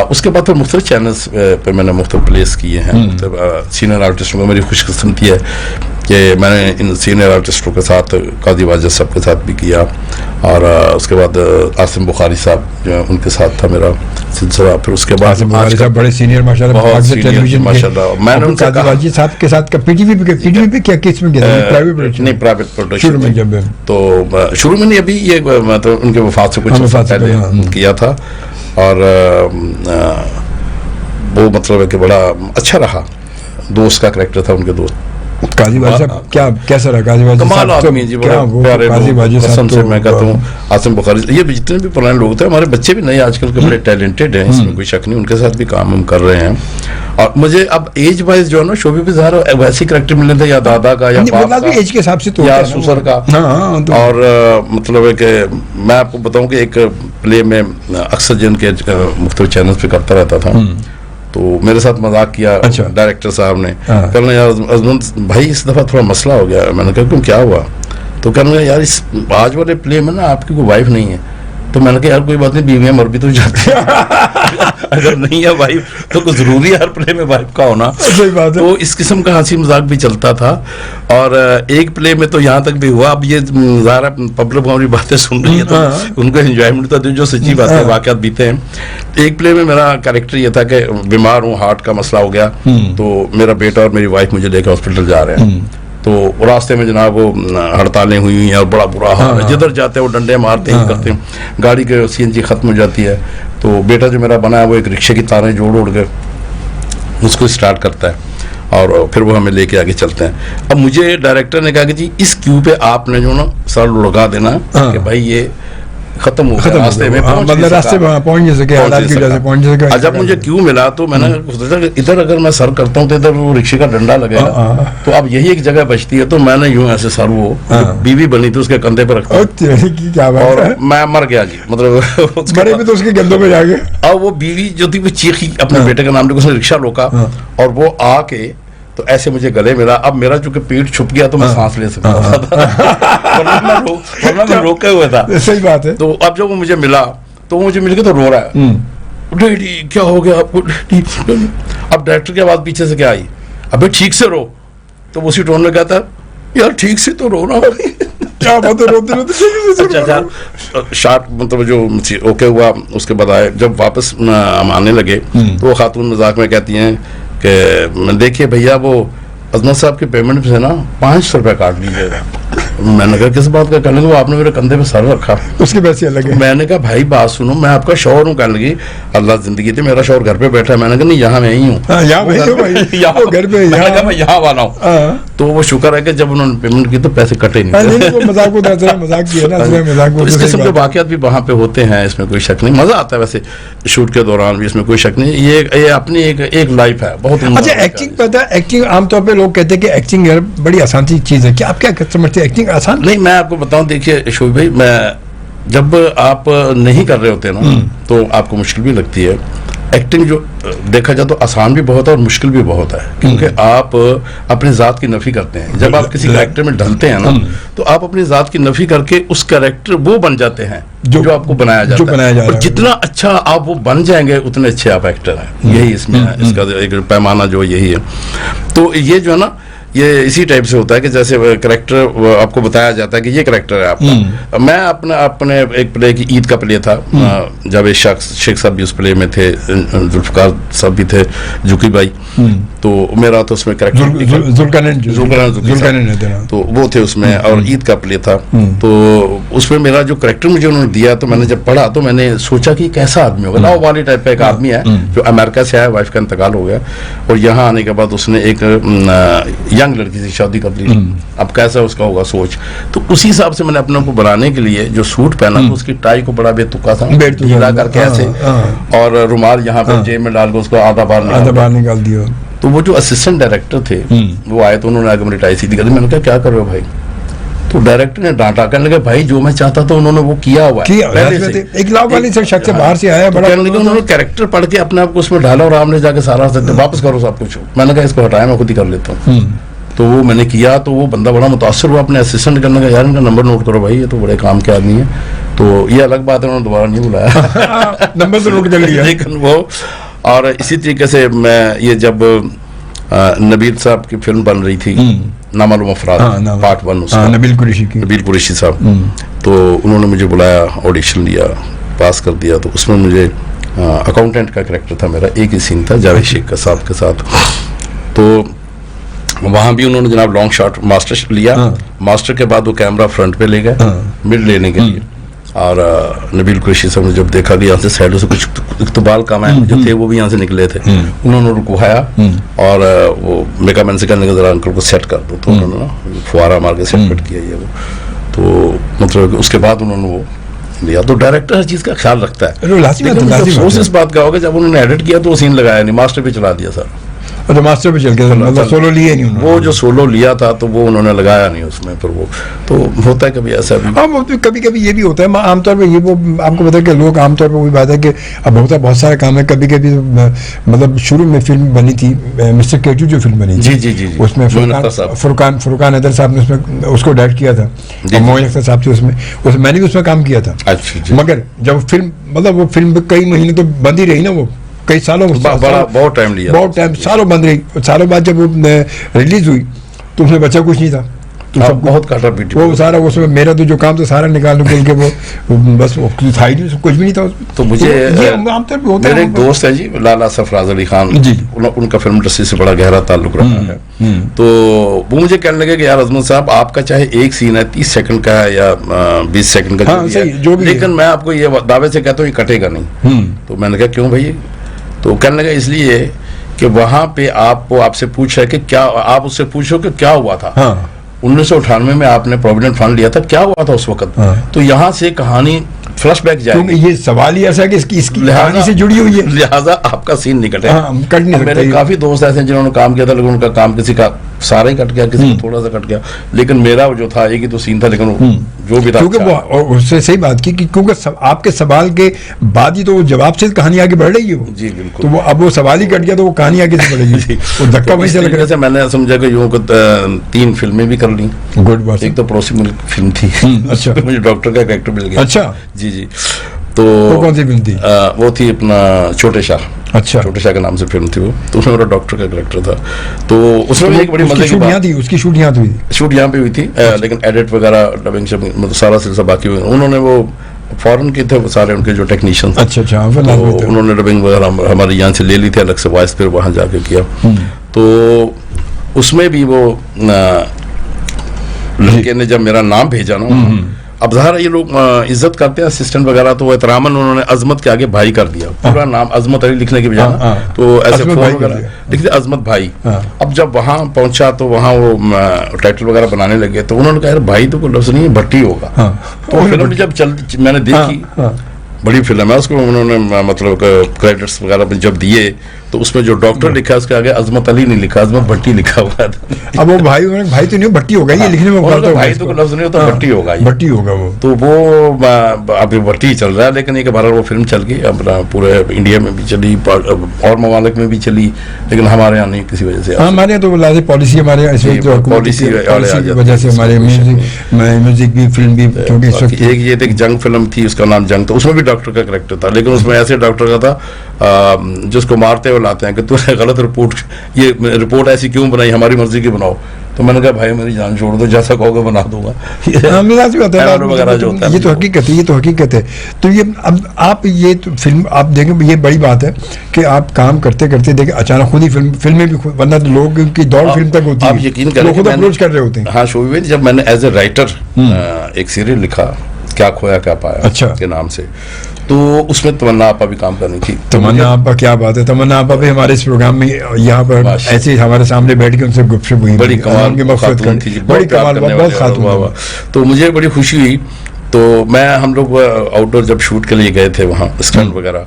اس کے بعد پھر مختلف چینلز پہ میں نے مختلف پلیس کیے ہیں. مختلف سینئر آرٹسٹوں کو میری خوش قسمتی ہے کہ میں نے ان سینئر آرٹسٹوں کے ساتھ قاضی واجد صاحب کے ساتھ بھی کیا, اور اس کے بعد عاصم بخاری صاحب جو ان کے ساتھ تھا میرا سلسلہ. پھر اس کے بعد عاصم بخاری صاحب بڑے سینئر ماشاءاللہ, ماشاءاللہ. میں نے ان سے قاضی واجد صاحب کے ساتھ پی ٹی وی پہ کیا کس میں کیا پرائیویٹ پروڈکشن. تو شروع میں نہیں, ابھی یہ مطلب ان کے وفات سے کچھ پہلے کیا تھا. اور وہ مطلب ہے کہ بڑا اچھا رہا, دوست کا کریکٹر تھا ان کے دوست. قاضی واجد صاحب کیا کیسا رہا؟ قاضی واجد کمال آدمی جی, بڑے پیارے لوگ, قسم سے میں کہتا ہوں. عاصم بخاری, یہ جتنے بھی پرانے لوگ تھے, ہمارے بچے بھی نئے آج کل کے بڑے ٹیلنٹڈ ہیں, اس میں کوئی شک نہیں, ان کے ساتھ بھی کام ہم کر رہے ہیں. اور مجھے اب ایج وائز جو ہے نا شعبے پہ ظاہر ویسے کریکٹر ملنے تھے, یا دادا کا یا باپ کا ایج کے حساب سے, یا سسر کا. اور مطلب ہے کہ میں آپ کو بتاؤں کہ ایک پلے میں اکثر جن کے مختلف چینلز پہ کرتا رہتا تھا, تو میرے ساتھ مذاق کیا ڈائریکٹر صاحب نے. کہنا یار عظمت بھائی اس دفعہ تھوڑا مسئلہ ہو گیا. میں نے کہا کیوں, کیا ہوا؟ تو کہنا یار اس آج والے پلے میں نا آپ کی کوئی وائف نہیں ہے. تو میں نے کہا یار کوئی بات نہیں, بیویاں مر بھی تو جاتی ہیں. اگر نہیں ہے وائف تو ضروری ہے ہر پلے میں وائف کا ہونا. صحیح بات ہے. تو اس قسم کا ہنسی مذاق بھی چلتا تھا. اور ایک پلے میں تو یہاں تک بھی ہوا, اب یہ ظاہر پبلک ہماری باتیں سن رہی ہے تو ان کو انجوائمنٹ تھا, جو سچی باتیں واقعات بیتے ہیں. ایک پلے میں میرا کریکٹر یہ تھا کہ بیمار ہوں, ہارٹ کا مسئلہ ہو گیا, تو میرا بیٹا اور میری وائف مجھے لے کے ہاسپٹل جا رہے ہیں. تو راستے میں جناب وہ ہڑتالیں ہوئی ہیں اور بڑا برا حال ہے, جدھر جاتے ہیں وہ ڈنڈے مارتے ہیں کرتے ہیں, گاڑی کے CNG ختم ہو جاتی ہے. تو بیٹا جو میرا بنا ہے وہ ایک رکشے کی تاریں جوڑ کے اس کو اسٹارٹ کرتا ہے اور پھر وہ ہمیں لے کے آگے چلتے ہیں. اب مجھے ڈائریکٹر نے کہا کہ جی اس کیو پہ آپ نے جو نا سر لڑکا دینا کہ بھائی یہ ختم ہو گیا, راستے میں پہنچ نہیں سکے. جب مجھے کیوں ملا تو میں نے سوچا کہ ادھر اگر میں سر کرتا ہوں تو ادھر وہ رکشے کا ڈنڈا لگے گا, تو اب یہی ایک جگہ بچتی ہے. تو میں نے یوں ایسے سر وہ بیوی بنی تھی اس کے کندھے پہ رکھتا اور میں مر گیا جی, مطلب تو اس کے گندوں پہ جا کے. اب وہ بیوی جو تھی وہ چیخی اپنے بیٹے کا نام لے کے, اس نے رکشہ روکا اور وہ آ کے تو ایسے مجھے گلے ملا. اب میرا چونکہ پیٹ چھپ گیا تو میں سانس لے سکتا تھا, ورنہ میں روکے ہوئے تھا. صحیح بات ہے. تو اب جب وہ مجھے ملا تو وہ مجھے مل کے تو رو رہا ہے, ڈیڈی کیا ہو گیا آپ کو. اب ڈائریکٹر کی آواز پیچھے سے کیا آئی, ابھی ٹھیک سے رو. تو اسی ٹون میں کہتا یار ٹھیک سے تو رو نا. شارٹ مطلب جو اوکے ہوا, اس کے بعد آئے جب واپس ہم آنے لگے تو وہ خاتون مذاق میں کہتی ہیں کہ دیکھیے بھیا وہ عظمت صاحب کی پیمنٹ سے نا 500 روپے کاٹ لیجیے گا. میں نے کہا کس بات کا. کہنے لگا آپ نے میرے کندھے پہ سر رکھا, اس کے پیسے الگ. میں نے کہا بھائی بات سنو, میں آپ کا شوہر ہوں. کہنے لگی اللہ زندگی تھی, میرا شوہر گھر پہ بیٹھا ہے. میں نے کہا نہیں یہاں میں ہی ہوں, میں یہاں والا ہوں. تو وہ شکر ہے کہ جب انہوں نے پیمنٹ کی تو پیسے کٹے نہیں. اس قسم کے واقعات بھی وہاں پہ ہوتے ہیں, اس میں کوئی شک نہیں. مزہ آتا ہے ویسے شوٹ کے دوران بھی, اس میں کوئی شک نہیں. یہ اپنی ایک لائف ہے بہت. اچھا ایکٹنگ پتہ ہے, ایکٹنگ عام طور پہ لوگ کہتے ہیں کہ ایکٹنگ یار بڑی آسان سی چیز ہے, کیا آپ کیا سمجھتے ہیں ایکٹنگ آسان؟ نہیں, میں آپ کو بتاؤں, دیکھیے شوبی بھائی, میں جب آپ نہیں کر رہے ہوتے نا تو آپ کو مشکل بھی لگتی ہے. ایکٹنگ جو دیکھا جائے تو آسان بھی بہت ہے اور مشکل بھی بہت ہے, کیونکہ آپ اپنی ذات کی نفی کرتے ہیں. جب آپ کسی کریکٹر میں ڈھلتے ہیں نا تو آپ اپنی ذات کی نفی کر کے اس کریکٹر وہ بن جاتے ہیں جو آپ کو بنایا جاتا ہے. اور جتنا اچھا آپ وہ بن جائیں گے اتنے اچھے آپ ایکٹر ہیں. یہی اس میں اس کا ایک پیمانہ جو یہی ہے. تو یہ جو ہے نا یہ اسی ٹائپ سے ہوتا ہے کہ جیسے کریکٹر آپ کو بتایا جاتا ہے کہ یہ کریکٹر ہے آپ کا. میں اپنے ایک پلے کی عید کا پلے تھا, جاوید شیخ صاحب بھی اس پلے میں تھے, ذوالفقار صاحب بھی تھے, جوکی بھائی. تو میرا تو اس میں کریکٹر تو وہ تھے اس میں, اور عید کا پلے تھا. تو اس میں میرا جو کریکٹر مجھے انہوں نے دیا تو میں نے جب پڑھا تو میں نے سوچا کہ کیسا آدمی ہوگا. لاؤ والی ٹائپ کا ایک آدمی ہے جو امریکہ سے آیا, وائف کا انتقال ہو گیا, اور یہاں آنے کے بعد اس نے ایک ینگ لڑکی سے شادی کر لی. اب کیسا اس کا ہوگا سوچ. تو اسی حساب سے میں نے اپنے کو بنانے کے لیے جو سوٹ پہنا تو اس کی ٹائی کو بڑا بے تکا تھا, ڈھیلا کر کے ایسے, اور رومال یہاں پہ جیب میں ڈال کے اس کو آدھا بار نکال دیا. تو وہ جو اسسٹنٹ ڈائریکٹر تھے وہ آئے تو انہوں نے آگے میری ٹائی سیدھی کر دی. میں نے کہا کیا کر رہے ہو بھائی؟ تو ڈائریکٹر نے ڈانٹا, کہنے لگا بھائی جو میں چاہتا تھا انہوں نے وہ کیا ہوا ہے. ایک لاؤ والی شخص سے باہر سے آیا, انہوں نے کریکٹر پڑھ کے اپنے آپ کو اس میں ڈالا اور آپ نے جا کے سارا واپس کرو سب کچھ. میں نے کہا اس کو ہٹایا, میں خود ہی کر لیتا ہوں. تو وہ میں نے کیا تو وہ بندہ بڑا متاثر ہوا اپنے اسسٹنٹ کرنے کا, یار ان کا نمبر نوٹ کرو بھائی, یہ تو بڑے کام کے آدمی ہے. تو یہ الگ بات ہے, انہوں نے دوبارہ نہیں بلایا, نمبر تو نوٹ کر لیا. لیکن وہ, اور اسی طریقے سے میں یہ جب نبیل صاحب کی فلم بن رہی تھی نامعلوم افراد پارٹ 1, نبیل قریشی صاحب, تو انہوں نے مجھے بلایا, آڈیشن لیا, پاس کر دیا. تو اس میں مجھے اکاؤنٹنٹ کا کریکٹر تھا میرا, ایک ہی سین تھا جاوید شیخ صاحب کے ساتھ. تو وہاں بھی انہوں نے جناب لانگ شاٹ ماسٹر لیا. ماسٹر کے بعد وہ کیمرہ فرنٹ پہ لے گئے مڈ لینے کے لیے, اور نبیل قریشی صاحب نے جب دیکھا کہ یہاں سے سائڈوں سے کچھ اقتبال کام جو تھے وہ بھی یہاں سے نکلے تھے, انہوں نے رکوایا اور وہ میک اپ مین سے کہنے کا ذرا انکل کو سیٹ کر دو. تو انہوں نے فوارہ مار کے سیٹ کٹ کیا یہ وہ. تو مطلب اس کے بعد انہوں نے وہ لیا. تو ڈائریکٹر ہر چیز کا خیال رکھتا ہے. افسوس اس بات کا ہوگا جب انہوں نے ایڈٹ کیا تو وہ سین لگایا نہیں, ماسٹر پہ چلا دیا سر. تو ماسٹر پہ چل کے مطلب سولو لیا نہیں, وہ جو سولو لیا تھا تو وہ انہوں نے لگایا نہیں اس میں. پھر وہ تو ہوتا ہے کبھی ایسا بھی. ہاں کبھی کبھی یہ بھی ہوتا ہے. عام طور پہ یہ وہ آپ کو پتا ہے کہ لوگ عام طور پہ وہی بات ہے کہ اب ہوتا ہے بہت سارے کام ہے. کبھی کبھی مطلب شروع میں فلم بنی تھی مسٹر کیٹو جو فلم بنی تھی, جی اس میں فرقان حیدر صاحب نے اس میں اس کو ڈائریکٹ کیا تھا, اور موہن اختر صاحب تھے اس میں, میں نے بھی اس میں کام کیا تھا. مگر جب فلم مطلب وہ فلم کئی مہینے تو بند ہی رہی نا, وہ कई सालों बहुत टाइम लिया, बहुत टाइम, सालों बंद रही। सालों बाद जब वो रिलीज हुई तो उसमें बचा कुछ नहीं था, तो सब बहुत काटा पीटी, वो सारा उसमें मेरा तो जो काम था सारा निकाल निकल के वो बस वो था ही नहीं, कुछ भी नहीं था उसमें। तो मुझे मेरे एक दोस्त है जी लाला सरफराज अली खान जी, उनका फिल्म इंडस्ट्री से बड़ा गहरा ताल्लुक रहा है। तो वो मुझे कहने लगे कि यार अजमत साहब आपका चाहे एक सीन है 30 सेकंड का है या 20 सेकंड का जो भी है, लेकिन मैं आपको ये दावे से कहता हूँ ये कटेगा नहीं। तो मैंने कहा क्यों भाई? तो कहने लगा इसलिए कि वहां पे आपसे पूछ रहे कि क्या, आप उससे पूछो कि क्या हुआ था 1998 में आपने प्रोविडेंट फंड लिया था, क्या हुआ था उस वक्त? तो यहाँ से कहानी फ्लैशबैक जाएगी। ये सवाल ही ऐसा है कि इसकी कहानी से जुड़ी हुई है, लिहाजा आपका सीन नहीं कटेगा। कट नहीं सकता। मेरे काफी दोस्त ऐसे हैं जिन्होंने काम किया था, लेकिन उनका काम किसी का सारा ही कट गया, किसी का थोड़ा सा कट गया, लेकिन मेरा जो था एक ही तो सीन था, लेकिन जो भी था क्योंकि वो उससे सही बात की क्योंकि आपके सवाल के बाद ही तो वो जवाब से कहानी आगे बढ़ रही है वो। जी बिल्कुल। तो वो अब वो सवाल ही कट गया तो वो कहानी आगे से बढ़ेगी, वो धक्का वहीं से लग रहा है। मैंने समझा कि यूं को 3 फिल्में भी कर ली। गुड बात। एक तो पड़ोसी मुल्क फिल्म थी, अच्छा, मुझे डॉक्टर का कैरेक्टर मिल गया। अच्छा जी। तो कौन सी फिल्म थी? वो थी अपना छोटे शाह। अच्छा, छोटे शाह के नाम से फिल्म थी वो, तो उसमें मेरा डॉक्टर का कैरेक्टर था। तो उसमें एक बड़ी मजे की बात थी, उसकी शूट यहाँ हुई, शूट यहाँ पे हुई थी, लेकिन एडिट वगैरह डबिंग मतलब सारा सिलसिला बाकी हुआ। उन्होंने वो फॉरेन के थे सारे उनके जो टेक्नीशियंस, अच्छा, तो उन्होंने डबिंग वगैरह हमारे यहाँ से ले ली थी अलग से वॉइस, फिर वहाँ जाके किया। तो उसमें भी वो लड़के ने जब मेरा नाम भेजा ना, अब ज़ाहिर ये लोग इज्जत करते हैं असिस्टेंट वगैरह, तो एहतरामन उन्होंने अजमत के आगे भाई कर दिया, पूरा नाम अजमत अली लिखने के बजाय तो ऐसे फोन वगैरह लिख दिया अजमत भाई। अब जब वहाँ पहुंचा तो वहाँ वो टाइटल वगैरह बनाने लगे, तो उन्होंने कहा यार भाई तो कोई लफ्ज़ नहीं है, भट्टी होगा। तो फिल्म जब मैंने देखी, बड़ी फिल्म है, उसको उन्होंने मतलब क्रेडिट्स वगैरह जब दिए तो उसमें जो डॉक्टर लिखा है उसके आगे अजमत अली नहीं लिखा, अजमत भट्टी लिखा हुआ था। अब वो भाई तो नहीं, भट्टी होगा ये लिखने में, भाई तो लफ्ज नहीं होता, भट्टी होगा, भट्टी होगा वो। तो वो अभी भट्टी चल रहा है, लेकिन एक बार वो फिल्म चल गई अपना पूरे इंडिया में भी चली और ममालिक में भी चली, लेकिन हमारे यहाँ नहीं किसी वजह से। हमारे यहाँ तो लाज़िम पॉलिसी हमारे यहाँ पॉलिसी की वजह से हमारे म्यूजिक भी फिल्म भी, क्योंकि इस वक्त एक जंग फिल्म थी उसका नाम जंग, तो उसमें भी डॉक्टर का कैरेक्टर था, लेकिन उसमें ऐसे डॉक्टर का था जिसको मारते हुए लाते हैं कि तूने गलत रिपोर्ट, ये रिपोर्ट ऐसी क्यों बनाई, हमारी मर्जी की बनाओ। तो मैंने कहा भाई मेरी जान छोड़ दो, जैसा कहोगे बना दूंगा। ये तो हकीकत है, ये तो हकीकत है। तो ये अब आप ये तो फिल्म आप देखें, ये बड़ी बात है कि आप काम करते करते देखें अचानक खुद ही फिल्में भी, वरना तो लोग की दौड़ फिल्म तक होती है, आप यकीन करें खुद अप्रोच कर रहे होते हैं। हाँ शोभी भाई, जब मैंने एज ए राइटर एक सीरियल लिखा क्या खोया क्या पाया, अच्छा, के नाम से, तो उसमें तमन्ना आपा भी काम करनी थी। तमन्ना आपा, क्या बात है, तमन्ना आपा भी हमारे इस प्रोग्राम में यहाँ पर ऐसे हमारे सामने बैठ के उनसे गुफ्तगू हुई, बड़ी कमाल की खातून थी, बड़ी कमाल, बहुत खातून। तो मुझे बड़ी खुशी हुई। तो हम लोग आउटडोर जब शूट के लिए गए थे वहाँ स्टंट वगैरह,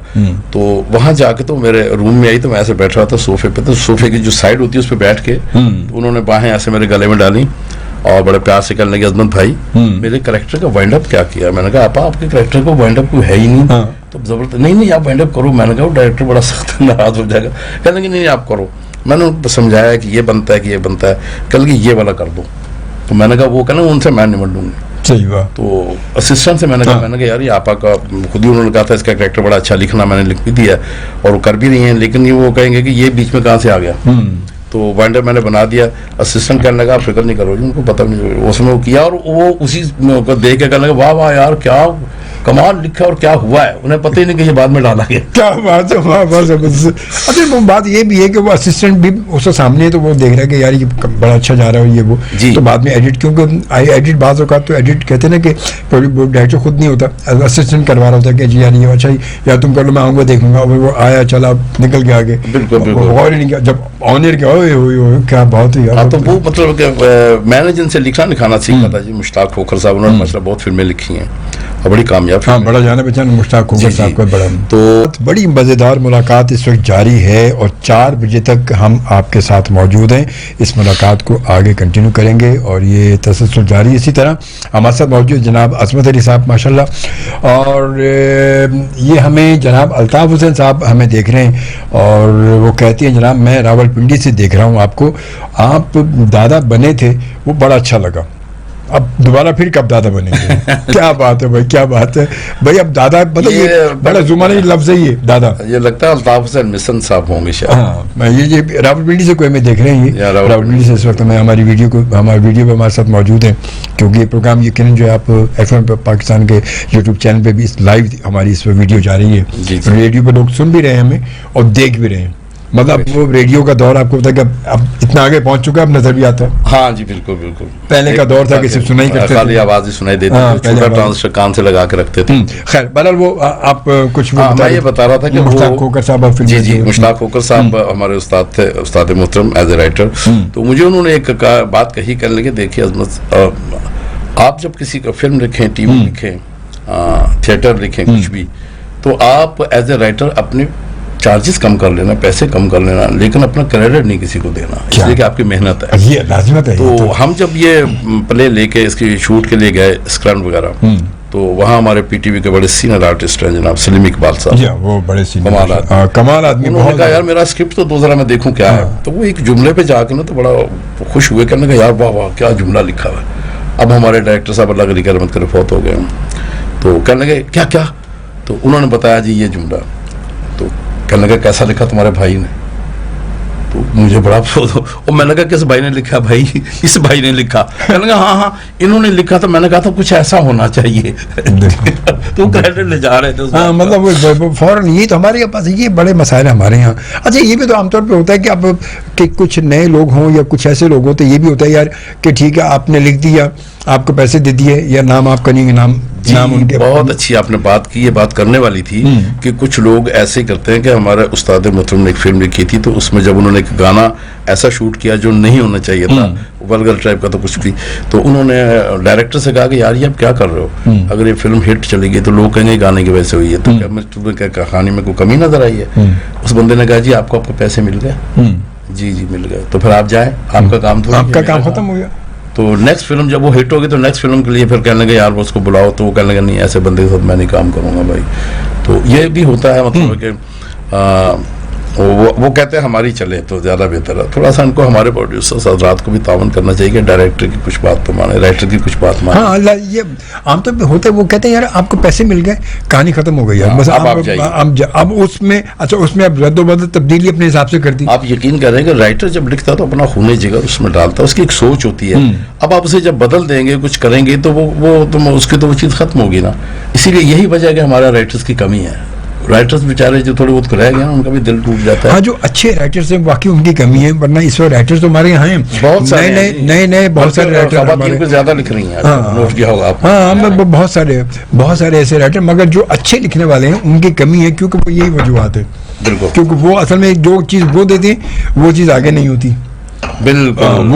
तो वहाँ जाके तो मेरे रूम में आई, तो मैं ऐसे बैठ रहा था सोफे पे, तो सोफे की जो साइड होती है उस पर बैठ के तो उन्होंने बाहें ऐसे मेरे गले में डाली और बड़े प्यार से कहने लगे अजमत भाई मेरे कैरेक्टर का वाइंड अप क्या किया। मैंने कहा आपा आपके कैरेक्टर को वाइंड अप कोई है ही नहीं। तो जबरदस्त, नहीं आप वाइंड अप करो। मैंने कहा डायरेक्टर बड़ा सख्त नाराज हो जाएगा। कहने लगे नहीं आप करो। मैंने उनको समझाया कि ये बनता है कि ये बनता है, कहने लगे ये वाला कर दो। तो मैंने कहा वो कहना उनसे मैं निमट दूंगी। सही बात। तो असिस्टेंट से मैंने कहा यार ये आपा का खुद ही उन्होंने कहा था इसका कैरेक्टर बड़ा अच्छा लिखना, मैंने लिख भी दिया और वो कर भी रही हैं, लेकिन ये वो कहेंगे कि ये बीच में कहाँ से आ गया। तो वाइंडर मैंने बना दिया। असिस्टेंट कहने लगा फिक्र नहीं करो जी, उनको पता नहीं, उसमें वो किया और वो उसी को देख के कहने लगा वाह वाह यार क्या कमाल लिखा और क्या हुआ है, उन्हें पता ही नहीं कि ये बाद में डाला गया। क्या बात है, वाह वाह जबरदस्त। अच्छा वो बात ये भी है कि वो असिस्टेंट भी उसके सामने है तो वो देख रहा है कि यार ये बड़ा अच्छा जा रहा है ये वो, तो बाद में एडिट, क्योंकि एडिट बात होगा तो एडिट कहते हैं ना कि डायरेक्टर खुद नहीं होता, असिस्टेंट करवा रहा होता है कि जी यार ये अच्छा ही या तुम कर लो मैं आऊँगा देखूंगा, वो आया चला निकल के आगे। बिल्कुल और नहीं किया जब ऑनर क्या क्या बात है यार। तो वो मतलब मैंने जिनसे लिखना लिखाना सीखा था जी, मुश्ताक खोखर साहब, उन्होंने मतलब बहुत फिल्में लिखी हैं और बड़ी कामयाब। हाँ, बड़ा जाना पहचान मुश्ताक खोखर साहब का बड़ा। तो बड़ी मज़ेदार मुलाकात इस वक्त जारी है और 4 बजे तक हम आपके साथ मौजूद हैं। इस मुलाकात को आगे कंटिन्यू करेंगे और ये तसलसल जारी। इसी तरह हमारे साथ मौजूद जनाब अजमत अली साहब माशाल्लाह, और ये हमें जनाब अल्ताफ़ हुसैन साहब हमें देख रहे हैं और वो कहती हैं जनाब मैं रावलपिंडी से देख रहा हूँ आपको, आप दादा बने थे वो बड़ा अच्छा लगा। اب دوبارہ پھر کب دادا بنیں گے؟ کیا بات ہے بھائی، کیا بات ہے بھائی. اب دادا مطلب یہ بڑا زمانے لفظ ہے یہ دادا. یہ لگتا ہے الطاف حسین مسن صاحب ہوں گے شاید. ہاں یہ راولپنڈی سے کوئی ہمیں دیکھ رہے ہیں، راولپنڈی سے اس وقت میں ہماری ویڈیو پہ ہمارے ساتھ موجود ہیں، کیونکہ یہ پروگرام یقیناً جو ہے آپ FM پہ پاکستان کے یوٹیوب چینل پہ بھی لائیو ہماری اس پہ ویڈیو جا رہی ہے. ریڈیو پہ لوگ سن بھی رہے ہیں ہمیں اور دیکھ بھی رہے ہیں. مطلب وہ ریڈیو کا دور آپ کو پتا ہے کہ اب اتنا آگے پہنچ چکا ہے، اب نظر بھی آتا ہے. ہاں جی بالکل بالکل. پہلے کا دور تھا کہ صرف سنا ہی کرتے تھے، خالی آواز ہی سنائی دیتی تھی، چھوٹا ٹرانزسٹر کان سے لگا کے رکھتے تھے. خیر بہرحال وہ آپ کچھ میں یہ بتا رہا تھا کہ مشتاق کھوکر صاحب جی مشتاق کھوکر صاحب ہمارے استاد تھے، استاد محترم ایز اے رائٹر. تو مجھے انہوں نے ایک بات کہی کرنے کے، دیکھیے عظمت، آپ جب کسی کا فلم لکھیں، ٹی وی لکھیں، تھیٹر لکھیں، کچھ بھی، تو آپ ایز اے رائٹر اپنے چارجز کم کر لینا، پیسے کم کر لینا، لیکن اپنا کریڈٹ نہیں کسی کو دینا، اس لیے کہ آپ کی محنت ہے. یہ لازمت ہے. تو ہم جب یہ پلے لے کے اس کی شوٹ کے لیے گئے اسکرن وغیرہ، تو وہاں ہمارے پی ٹی وی کے بڑے سینئر آرٹسٹ ہیں جناب سلیم اقبال صاحب، وہ بڑے سینئر کمال آدمی. انہوں نے کہا یار میرا اسکرپٹ تو دو ذرا میں دیکھوں کیا ہے. تو وہ ایک جملے پہ جا کے نا تو بڑا خوش ہوئے، کہنے کا یار واہ واہ کیا جملہ لکھا ہوا ہے. اب ہمارے ڈائریکٹر صاحب اللہ علی رحمت کرے فوت ہو گئے، تو کہنے لگے کیا کیا، تو انہوں نے بتایا جی یہ جملہ. تو کہنے لگا کیسا لکھا تمہارے بھائی نے؟ تو مجھے بڑا افسوس ہو، اور میں نے کہا کس بھائی نے لکھا؟ بھائی اس بھائی نے لکھا. کہنے لگا ہاں انہوں نے لکھا. تو میں نے کہا تھا کچھ ایسا ہونا چاہیے. تو کریڈٹ لے جا رہے تھے. ہاں مطلب فوراً یہ تو ہمارے پاس یہ بڑے مسائل ہمارے یہاں. اچھا یہ بھی تو عام طور پہ ہوتا ہے کہ اب کہ کچھ نئے لوگ ہوں یا کچھ ایسے لوگ ہوتے، یہ بھی ہوتا ہے یار کہ ٹھیک ہے آپ نے لکھ دیا، آپ کو پیسے دے دیے، یا نام آپ کا نہیں، نام ان کے. بہت اچھی آپ نے بات کی، یہ بات کرنے والی تھی کہ کچھ لوگ ایسے کرتے ہیں کہ ہمارے استاد محترم نے ایک فلم لکھی تھی، تو اس میں جب انہوں نے ایک گانا ایسا شوٹ کیا جو نہیں ہونا چاہیے تھا، ولگر ٹائپ کا تو کچھ بھی، تو انہوں نے ڈائریکٹر سے کہا کہ یار یہ آپ کیا کر رہے ہو، اگر یہ فلم ہٹ چلے گی تو لوگ کہیں گے گانے کی وجہ سے ہوئی ہے. تو تمہیں کہانی میں کوئی کمی نظر آئی ہے؟ اس بندے نے کہا جی آپ کو پیسے مل گئے. جی مل گئے. تو پھر آپ جائیں، آپ کا کام تو آپ کا کام ختم ہو گیا. تو نیکسٹ فلم جب وہ ہٹ ہوگی تو نیکسٹ فلم کے لیے پھر کہنے لگے یار وہ اس کو بلاؤ. تو وہ کہنے لگا نہیں ایسے بندے کے ساتھ میں نہیں کام کروں گا بھائی. تو یہ بھی ہوتا ہے، مطلب کہ وہ کہتے ہیں ہماری چلے تو زیادہ بہتر ہے. تھوڑا سا ان کو ہمارے پروڈیوسر حضرات کو بھی تعاون کرنا چاہیے کہ ڈائریکٹر کی کچھ بات تو مانے، رائٹر کی کچھ بات مانے. ہاں اللہ یہ عام طور پہ ہوتا ہے، وہ کہتے ہیں یار آپ کو پیسے مل گئے، کہانی ختم ہو گئی ہے، بس اب اس میں اچھا اس میں اب رد و بدل تبدیلی اپنے حساب سے کر دی. آپ یقین کریں کہ رائٹر جب لکھتا تو اپنا خون جگر اس میں ڈالتا، اس کی ایک سوچ ہوتی ہے. اب آپ اسے جب بدل دیں گے، کچھ کریں گے، تو وہ اس کی تو وہ چیز ختم ہوگی نا. اسی لیے یہی وجہ ہے کہ ہمارا رائٹرز کی کمی ہے. رائٹرز بیچارے جو تھوڑے بہت رہ گئے ان کا بھی دل ٹوٹ جاتا ہے. ہاں جو اچھے رائٹرز ہیں واقعی ان کی کمی ہے، ورنہ اس وقت رائٹرز تو ہمارے یہاں ہیں بہت سارے نئے بہت سارے رائٹر زیادہ لکھ رہی ہیں. نوٹ کیا ہوگا آپ. ہاں بہت سارے ایسے رائٹر، مگر جو اچھے لکھنے والے ہیں ان کی کمی ہے، کیونکہ وہ یہی وجوہات ہے. بالکل. کیونکہ وہ اصل میں جو چیز وہ دیتے ہیں وہ چیز آگے نہیں ہوتی. بالکل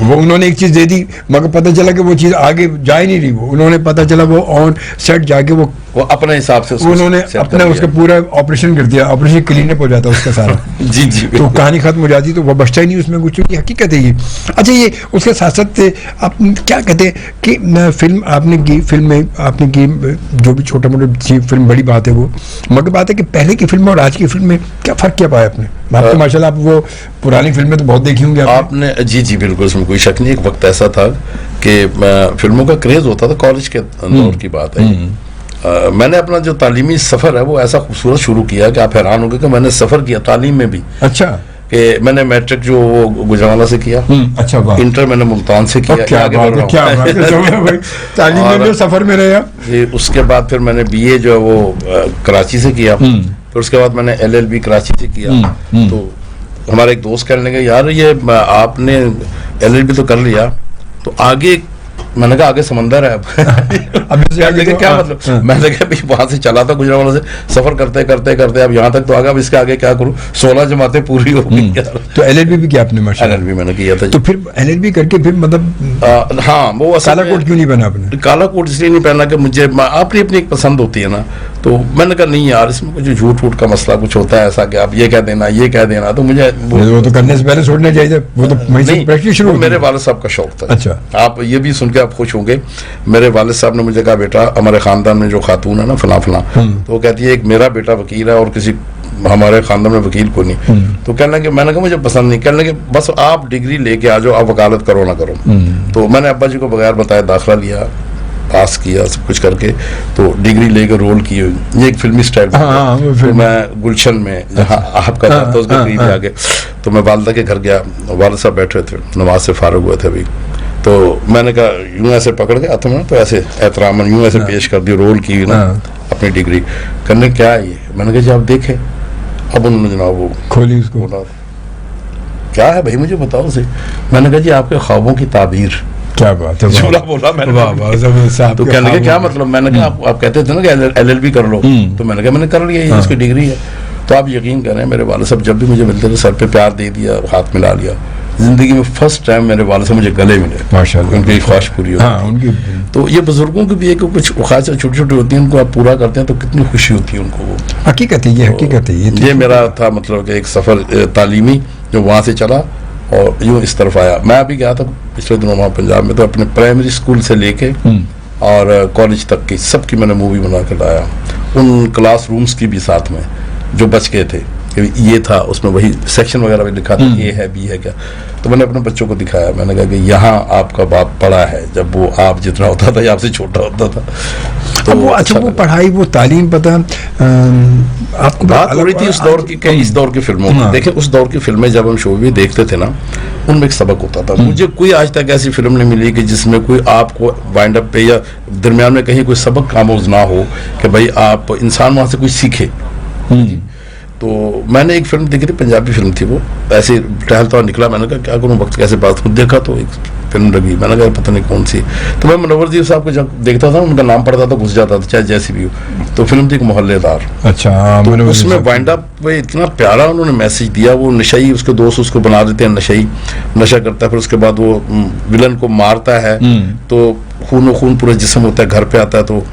وہ انہوں نے ایک چیز دے دی مگر پتہ چلا کہ وہ چیز آگے جا ہی نہیں رہی. وہ انہوں نے پتہ چلا وہ آن سیٹ جا کے وہ اپنے حساب سے انہوں نے اپنا اس کا پورا آپریشن کر دیا، آپریشن کلین اپ ہو جاتا اس کا سارا. جی تو کہانی ختم ہو جاتی، تو وہ بچتا ہی نہیں اس میں کچھ. کی حقیقت ہے یہ. اچھا یہ اس کے ساتھ ساتھ آپ کیا کہتے ہیں کہ فلم آپ نے کی، فلم میں آپ نے کی جو بھی چھوٹا موٹا فلم بڑی بات ہے وہ، مگر بات ہے کہ پہلے کی فلم اور آج کی فلم میں کیا فرق کیا پایا آپ نے؟ آپ تو ماشاء اللہ آپ وہ پرانی فلمیں تو بہت دیکھی ہوں گی آپ نے. جی بالکل، اس میں کوئی شک نہیں. ایک وقت ایسا تھا کہ فلموں کا کریز ہوتا تھا، کالج کے دور کی بات ہے. میں نے اپنا جو تعلیمی سفر ہے وہ ایسا خوبصورت شروع کیا کہ آپ حیران ہو گئے کہ میں نے سفر کیا تعلیم میں بھی. اچھا. کہ میں نے میٹرک جو وہ گجرانوالا سے کیا. اچھا. انٹر میں نے ملتان سے کیا. تعلیم میں سفر میں رہا. اس کے بعد پھر میں نے بی اے جو ہے وہ کراچی سے کیا. پھر اس کے بعد میں نے LLB کراچی سے کیا. تو ہمارے ایک دوست کہنے لگے یار یہ آپ نے LLB تو کر لیا تو آگے، میں نے کہا آگے سمندر ہے. کیا مطلب؟ میں نے کہا وہاں سے چلا تھا گجرانوالا سے، سفر کرتے کرتے کرتے اب یہاں تک تو آگا، اب اس کے آگے کیا کروں؟ 16 جماعتیں پوری ہو گئی. تو LLB بھی کیا آپ نے؟ LLB میں نے کیا تھا. تو پھر LLB کر کے پھر مطلب ہاں وہ کالا کوٹ کیوں نہیں پہنا آپ نے؟ کالا کوٹ اس لیے نہیں پہنا کہ مجھے اپنی ایک پسند ہوتی ہے نا. تو میں نے کہا نہیں یار اس میں کچھ جھوٹ ووٹ کا مسئلہ کچھ ہوتا ہے ایسا کہ آپ یہ کہہ دینا یہ کہہ دینا. تو مجھے وہ تو کرنے سے پہلے چھوڑنا چاہیے. وہ تو پریکٹس شروع. میرے والد صاحب کا شوق تھا. اچھا. آپ یہ بھی سن کے آپ خوش ہوں گے، میرے والد صاحب نے مجھے کہا بیٹا ہمارے خاندان میں جو خاتون ہے نا فلاں فلاں، تو وہ کہتی ہے ایک میرا بیٹا وکیل ہے اور کسی हमारे खानदान में वकील को नहीं, तो कहने लगे, मैंने कहा मुझे पसंद नहीं, कहने लगे बस आप डिग्री लेके आ जाओ, आप वकालत करो ना करो। तो मैंने अब्बा जी को बगैर बताए दाखिला लिया, पास किया, सब कुछ करके तो डिग्री लेकर रोल किए। ये एक फिल्मी स्टाइल तो मैं गुलशन में जहाँ आपका था तो उसके करीब आगे, तो मैं वालदा के घर गया, वालद साहब बैठे थे, नमाज से फारूक हुए थे अभी, तो मैंने कहा यूं ऐसे पकड़ के हाथों में, तो ऐसे एहतरामन यूं ऐसे पेश कर दिया, रोल की ना अपनी डिग्री करने, क्या है ये? मैंने कहा जी आप देखें। अब उन्होंने जनाब वो खोली उसको, बोला क्या है भाई मुझे बताओ से। मैंने कहा जी आपके ख्वाबों की ताबीर। क्या बात है, बोला मैंने, तो कहने लगे क्या मतलब? मैंने कहा आप कहते थे ना कि LLB कर लो, तो मैंने कहा मैंने कर लिया, ये इसकी डिग्री है। तो आप यकीन करें मेरे वाले साहब जब भी मुझे मिलते थे सर पे प्यार दे दिया, हाथ मिला लिया। जिंदगी में फर्स्ट टाइम मेरे वाले साहब मुझे गले मिले, माशाल्लाह, उनकी ख्वाहिश पूरी होती है। तो ये बुजुर्गों की भी एक कुछ ख्वाहिशें छोटी छोटी होती हैं, उनको आप पूरा करते हैं तो कितनी खुशी होती है उनको। वो हकीकत है, ये हकीकत है। ये मेरा था मतलब कि एक सफर तालीमी जो वहाँ से चला और यूँ इस तरफ आया। मैं अभी गया था पिछले दिनों वहाँ पंजाब में, तो अपने प्राइमरी स्कूल से लेके और कॉलेज तक की सबकी मैंने मूवी बना कर लाया, उन क्लास रूम्स की भी साथ में जो बच गए थे, ये था उसमें वही सेक्शन वगैरह भी लिखा था, ए है बी है क्या। तो मैंने अपने बच्चों को दिखाया, मैंने कहा कि यहाँ आपका बाप पढ़ा है जब वो आप जितना होता था या आपसे छोटा होता था। तो वो अच्छा वो पढ़ाई वो तालीम पता आपको बात हो रही थी उस दौर की, इस दौर की फिल्मों की। देखिए उस दौर की फिल्में जब हम शो भी देखते थे ना, उनमें एक सबक होता था। मुझे कोई आज तक ऐसी फिल्म नहीं मिली कि जिसमें कोई आपको वाइंड अप पे या दरमियान में कहीं कोई सबक आमोज ना हो कि भाई आप इंसान वहां से कुछ सीखे। तो मैंने एक फिल्म देखी थी, पंजाबी फिल्म थी, वो ऐसे टहलता हुआ निकला, मैंने कहा क्या करूँ वक्त कैसे बात करूँ, देखा तो एक फिल्म लगी, मैंने कहा पता नहीं कौन सी। तो मैं मनोवरदीप साहब को जब देखता था उनका नाम पढ़ता था घुस जाता था, चाहे जैसी भी हो। तो फिल्म थी एक मोहल्लेदार। अच्छा, तो उसमें वाइंड अप में इतना प्यारा उन्होंने मैसेज दिया। वो नशई, उसके दोस्त उसको बना देते हैं नशई, नशा करता है, फिर उसके बाद वो विलन को मारता है, तो खून खून पूरा जिस्म होता है, घर पे आता है तो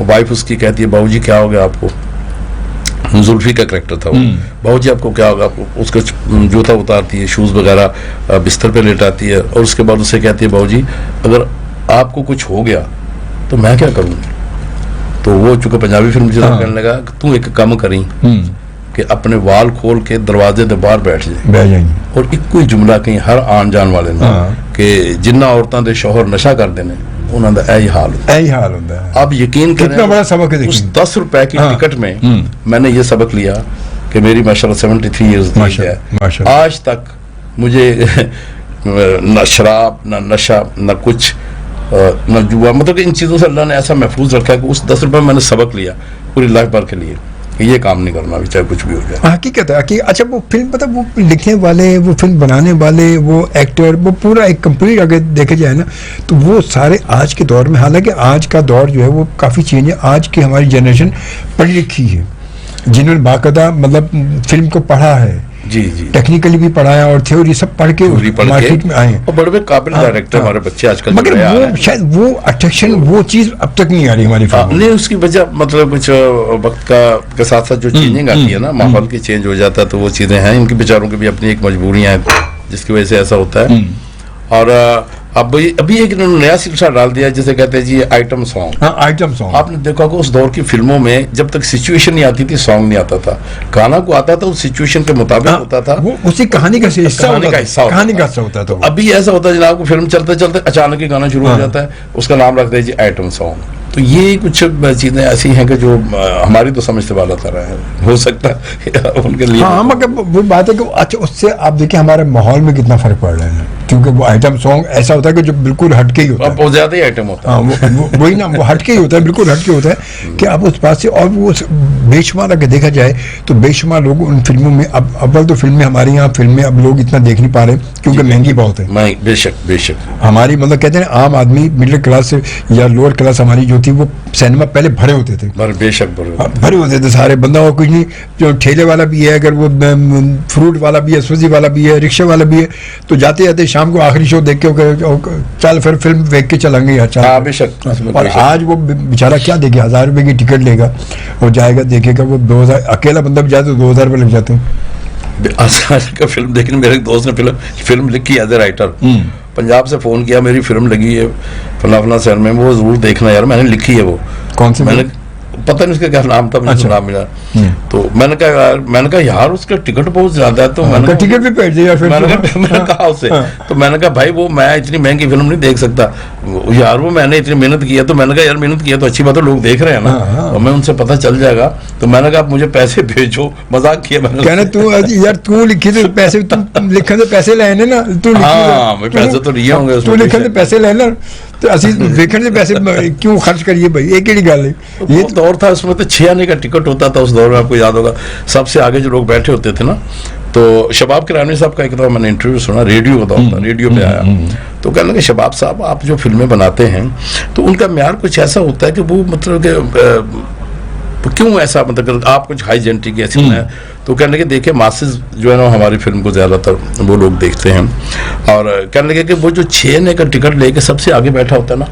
वाइफ उसकी कहती है बाबूजी क्या हो गया आपको। जुल्फी का करेक्टर था वो, बाबूजी आपको क्या होगा, आपको उसका जूता उतारती है, शूज वगैरह बिस्तर पे लेटाती है, और उसके बाद उससे कहती है बाबूजी अगर आपको कुछ हो गया तो मैं क्या करूँ। तो वो चूंकि पंजाबी फिल्म जैसा कहने लगा कि तू एक काम करी कि अपने वाल खोल के दरवाजे दे बाहर बैठ जाए, और एक कोई जुमला कहीं हर आन जान वाले ना कि जिन्ना औरतां दे शौहर नशा कर देने उन्हों का यही हाल होता है। अब यकीन करें कितना बड़ा सबक है। उस 10 रुपए की टिकट में मैंने ये सबक लिया कि मेरी माशाल्लाह 73 ईयर्स है, आज तक मुझे न शराब न नशा न कुछ न जुआ, मतलब कि इन चीज़ों से अल्लाह ने ऐसा महफूज रखा है कि उस 10 रुपए मैंने सबक लिया पूरी लाइफ भर के लिए कि ये काम नहीं करना, चाहे कुछ भी हो जाए। हकीकत है कि अच्छा वो फिल्म पता वो लिखने वाले, वो फिल्म बनाने वाले, वो एक्टर, वो पूरा एक कंप्लीट अगर देखे जाए ना तो वो सारे आज के दौर में, हालांकि आज का दौर जो है वो काफ़ी चेंज है। आज की हमारी जनरेशन पढ़ी लिखी है, जिन्होंने बाकायदा मतलब फिल्म को पढ़ा है, जी जी, टेक्निकली भी पढ़ाया और थ्योरी सब पढ़ के मार्केट में आए और बड़े काबिल डायरेक्टर हमारे बच्चे आजकल। मगर वो शायद वो अट्रैक्शन वो चीज अब तक नहीं आ रही हमारी फिल्म नहीं। उसकी वजह मतलब कुछ वक्त का के साथ साथ जो चेंजिंग आती है ना, माहौल की चेंज हो जाता है, तो वो चीजें हैं। इनके बेचारों की भी अपनी एक मजबूरियां हैं जिसकी वजह से ऐसा होता है। और अब अभी एक नया सिलसिला डाल दिया जिसे कहते हैं जी आइटम सॉन्ग। आइटम सॉन्ग आपने देखा होगा उस दौर की फिल्मों में जब तक सिचुएशन नहीं आती थी सॉन्ग नहीं आता था, गाना को आता था उस सिचुएशन के मुताबिक होता था, वो उसी कहानी का हिस्सा होता था। अभी ऐसा होता है जनाब को फिल्म चलते चलते अचानक ही गाना शुरू हो जाता है, उसका नाम रखते हैं जी आइटम सॉन्ग। तो ये कुछ चीजें ऐसी हैं कि जो हमारी तो समझते वाला तरह है, हो सकता है उनके लिए। हाँ, मगर वो बात है कि अच्छा उससे आप देखिए हमारे माहौल में कितना फर्क पड़ रहा है, क्योंकि वो आइटम सॉन्ग ऐसा होता है कि जो बिल्कुल हटके ही होता है, बहुत ज्यादा ही आइटम होता है। वही ना, वो हटके ही होता है, बिल्कुल हटके होता है कि आप उस बात से। और वो बेशुमार अगर देखा जाए तो बेशुमार लोग उन फिल्मों में, अब अव्वल तो फिल्में हमारे यहाँ फिल्में अब लोग इतना देख नहीं पा रहे क्योंकि महंगी बहुत है। बेशक हमारी मतलब कहते हैं आम आदमी मिडिल क्लास या लोअर क्लास हमारी जो थी वो सिनेमा पहले भरे होते थे, बेशक भरे होते थे सारे बंदा, और कुछ नहीं, जो ठेले वाला भी है, अगर वो फ्रूट वाला भी है, सब्जी वाला भी है, रिक्शा वाला भी है, तो जाते जाते शाम को आखिरी शो देख के चल फिर फिल्म देख के चलेंगे यार, चल। बेशक। और आज वो बेचारा क्या देखे, 1000 रुपए की टिकट लेगा और जाएगा देखेगा, वो 2000 अकेला बंदा भी जाए तो 2000 रुपये लग जाते हैं का फिल्म देखने। मेरे एक दोस्त ने फिल्म लिखी एज ए राइटर, पंजाब से फोन किया मेरी फिल्म लगी है फला फला शहर में, वो जरूर देखना यार, मैंने लिखी है वो। कौन सी? मैंने पता नहीं उसका क्या नाम था, मुझे नाम मिला। तो मैंने कहा यार उसका टिकट बहुत ज्यादा है, तो मैंने टिकट भी पेड़ दिया। मैंने कहा उसे, तो मैंने कहा भाई वो मैं इतनी महंगी फिल्म नहीं देख सकता यार, वो मैंने इतनी मेहनत किया। तो मैंने कहा यार मेहनत किया तो अच्छी बात है, लोग देख रहे हैं ना, और मैं उनसे पता चल जाएगा। तो मैंने कहा आप मुझे पैसे भेजो, मजाक किया मैंने। कहना तू यार तू लिखी तो पैसे, तुम लिखने से पैसे लेने ना, तू पैसे तो लिए होंगे, तू लिखने से पैसे लेना, तो असी देखने से पैसे क्यों खर्च करिए भाई, एक ही गल है। ये दौर था उसमें तो 6 आने का टिकट होता था उस दौर में, आपको याद होगा। सबसे आगे जो लोग बैठे होते थे ना, तो शबाब किरानी साहब का एक दफा मैंने इंटरव्यू सुना, रेडियो का दौर था, रेडियो पे आया, तो कहने लगे शबाब साहब आप जो फिल्में बनाते हैं तो उनका म्यार कुछ ऐसा होता है कि वो मतलब कि क्यों ऐसा, मतलब आप कुछ हाई जेंट्री की ऐसी है। तो कहने लगे देखिए मासेस जो है ना हमारी फिल्म को ज्यादातर वो लोग देखते हैं, और कहने लगे कि वो जो 6 आने का टिकट लेके सबसे आगे बैठा होता है ना,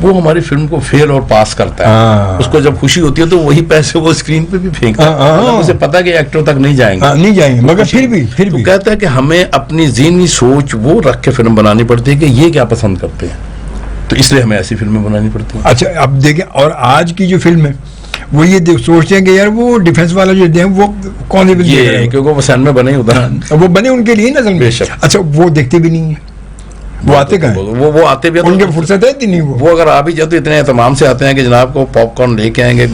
वो हमारी फिल्म को फेल और पास करता है। उसको जब खुशी होती है तो वही पैसे वो स्क्रीन पे भी फेंकता है। उसे पता है कि एक्टर तक नहीं जाएंगे, मगर फिर भी तो कहता है कि हमें अपनी ज़हनी सोच वो रख के फिल्म बनानी पड़ती है कि ये क्या पसंद करते हैं, तो इसलिए हमें ऐसी फिल्में बनानी पड़ती हैं। अच्छा अब देखें, और आज की जो फिल्म है वो ये सोचते हैं कि यार वो डिफेंस वाला जो है वो कौन है, क्योंकि वो सैन में बने उदाहरण, वो बने उनके लिए ना बेशक। अच्छा वो देखते भी नहीं है, वो आते कहाँ, वो आते भी, उनके फुर्सत है इतनी, वो अगर आ भी जाए तो इतने एहतमाम से आते हैं कि जनाब को पॉपकॉर्न लेके आएंगे,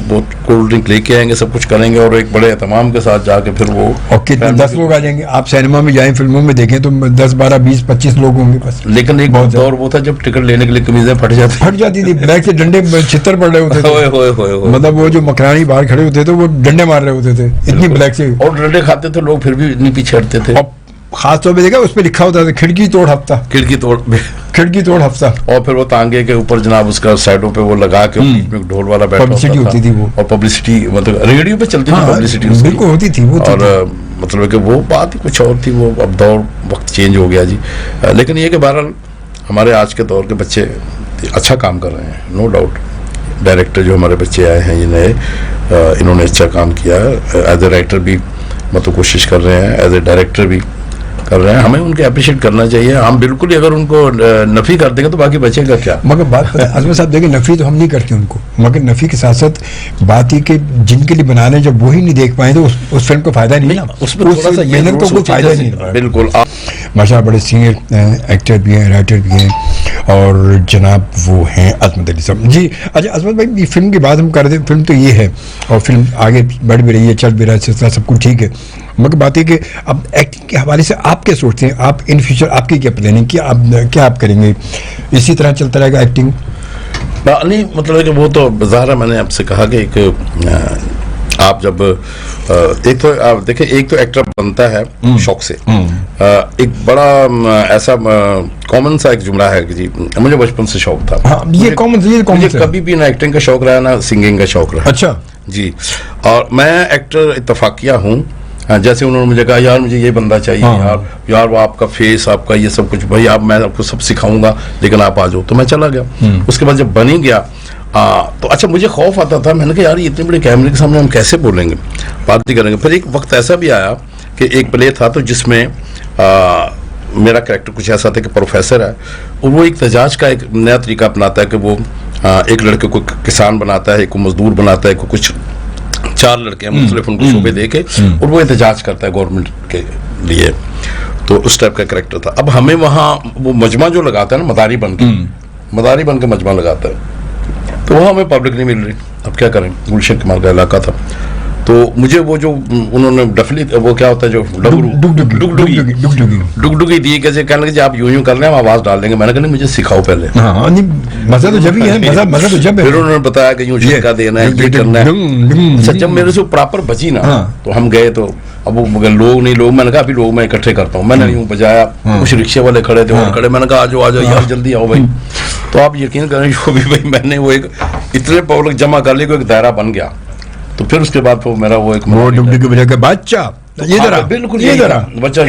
कोल्ड ड्रिंक लेके आएंगे, सब कुछ करेंगे, और एक बड़े एहतमाम के साथ जाके फिर वो, और कितने 10 लोग आ जाएंगे। आप सिनेमा में जाएं, फिल्मों में देखें तो 10, 12, 20, 25 लोग होंगे बस। लेकिन एक दौर वो था जब टिकट लेने के लिए कमीजें फट जाती थी, बैग से डंडे छितर पड़ रहे होते थे, मतलब वो जो मकरानी बाहर खड़े होते थे वो डंडे मार रहे होते थे, इतनी ब्लैक से, और डंडे खाते थे लोग फिर भी नहीं पीछे हटते थे। खास तौर पे देखा उस पर लिखा होता था खिड़की तोड़ हफ्ता, खिड़की तोड़ हफ्ता, और फिर वो तांगे के ऊपर जनाब उसका साइडों पे वो लगा के बीच में ढोल वाला बैठा होती थी वो, और पब्लिसिटी मतलब रेडियो पे चलती थी पब्लिसिटी बिल्कुल होती थी वो, और मतलब कि वो बात ही कुछ और थी। वो अब दौर वक्त चेंज हो गया जी। लेकिन ये कि बहरहाल हमारे आज के दौर के बच्चे अच्छा काम कर रहे हैं, नो डाउट। डायरेक्टर जो हमारे बच्चे आए हैं ये नए, इन्होंने अच्छा काम किया है। एज ए राइटर भी मतलब कोशिश कर रहे हैं, एज ए डायरेक्टर भी कर रहे हैं, हमें उनके अप्रिशिएट करना चाहिए। हम बिल्कुल ही अगर उनको नफी कर देंगे तो बाकी बचेगा क्या। मगर बात आजम साहब देखिए, नफी तो हम नहीं करते उनको, मगर नफी के साथ साथ बात ही कि जिनके लिए बना रहे हैं जब वही नहीं देख पाए तो उस फिल्म को फायदा नहीं ना, उसमें मेहनत को कोई फायदा नहीं। बिल्कुल माशाल्लाह बड़े सीनियर एक्टर भी हैं, राइटर भी हैं, और जनाब वो हैं अजमत अली साहब जी। अच्छा अजमत भाई, फिल्म की बात हम कर रहे थे, फिल्म तो ये है और फिल्म आगे बढ़ भी रही है, चल भी रहा है, सिलसिला सब कुछ ठीक है, मगर बात है कि अब एक्टिंग के हवाले से आप क्या सोचते हैं, आप इन फ्यूचर आपकी क्या प्लानिंग, क्या आप करेंगे, इसी तरह चलता रहेगा एक्टिंग? नहीं मतलब कि वो तो ज़ाहिर, मैंने आपसे कहा कि एक आप जब एक तो आप देखिए, एक तो एक्टर बनता है शौक से, एक बड़ा ऐसा कॉमन सा एक जुमला है कि जी मुझे बचपन से शौक था। हाँ, ये कॉमन कभी भी ना एक्टिंग का शौक रहा ना सिंगिंग का शौक रहा। अच्छा जी, और मैं एक्टर इत्तफाकिया हूँ। जैसे उन्होंने मुझे कहा यार मुझे ये बंदा चाहिए, यार वो आपका फेस, आपका ये सब कुछ, भाई मैं आपको सब सिखाऊंगा लेकिन आप आ जाओ, तो मैं चला गया। उसके बाद जब बन ही गया तो अच्छा मुझे खौफ आता था, मैंने कहा यार ये इतने बड़े कैमरे के सामने हम कैसे बोलेंगे, बात ही करेंगे। फिर एक वक्त ऐसा भी आया कि एक प्ले था तो जिसमें मेरा कैरेक्टर कुछ ऐसा था कि प्रोफेसर है और वो एक तजाज का एक नया तरीका अपनाता है कि वो एक लड़के को किसान बनाता है, एक को मजदूर बनाता है, कुछ 4 लड़के हैं मुख्तलिफ उनको शोबे दे के, और वो एहतजाज करता है गवर्नमेंट के लिए। तो उस टाइप का कैरेक्टर था। अब हमें वहाँ वो मजमा जो लगाता है ना, मदारी बन के मजमा लगाता है, तो वहाँ हमें पब्लिक नहीं मिल रही। अब क्या करें, गुलशन कमाल का इलाका था, तो मुझे वो जो उन्होंने डफली, वो क्या होता है जो डुगडुगी दी, कैसे कहने लगे आप यूं कर रहे हैं, हम आवाज डाल देंगे। मैंने कहा नहीं मुझे सिखाओ पहले। मजा तो जब ही है, मजा तो जब है। फिर उन्होंने बताया कि यूं झटका देना है, ये करना है। सच जब मेरे से प्रॉपर बची ना, तो हम गए, तो अब वो मगर लोग मैंने कहा अभी लोग मैं इकट्ठे करता हूँ। मैंने यूं बजाया, कुछ रिक्शे वाले खड़े थे और खड़े, मैंने कहा आ जाओ यार जल्दी आओ भाई। तो आप यकीन करें जो भी भाई, मैंने वो एक इतने पब्लिक जमा कर ली, एक दायरा बन गया। तो फिर उसके बाद वो मेरा वो एक बच्चा बिल्कुल बच्चा,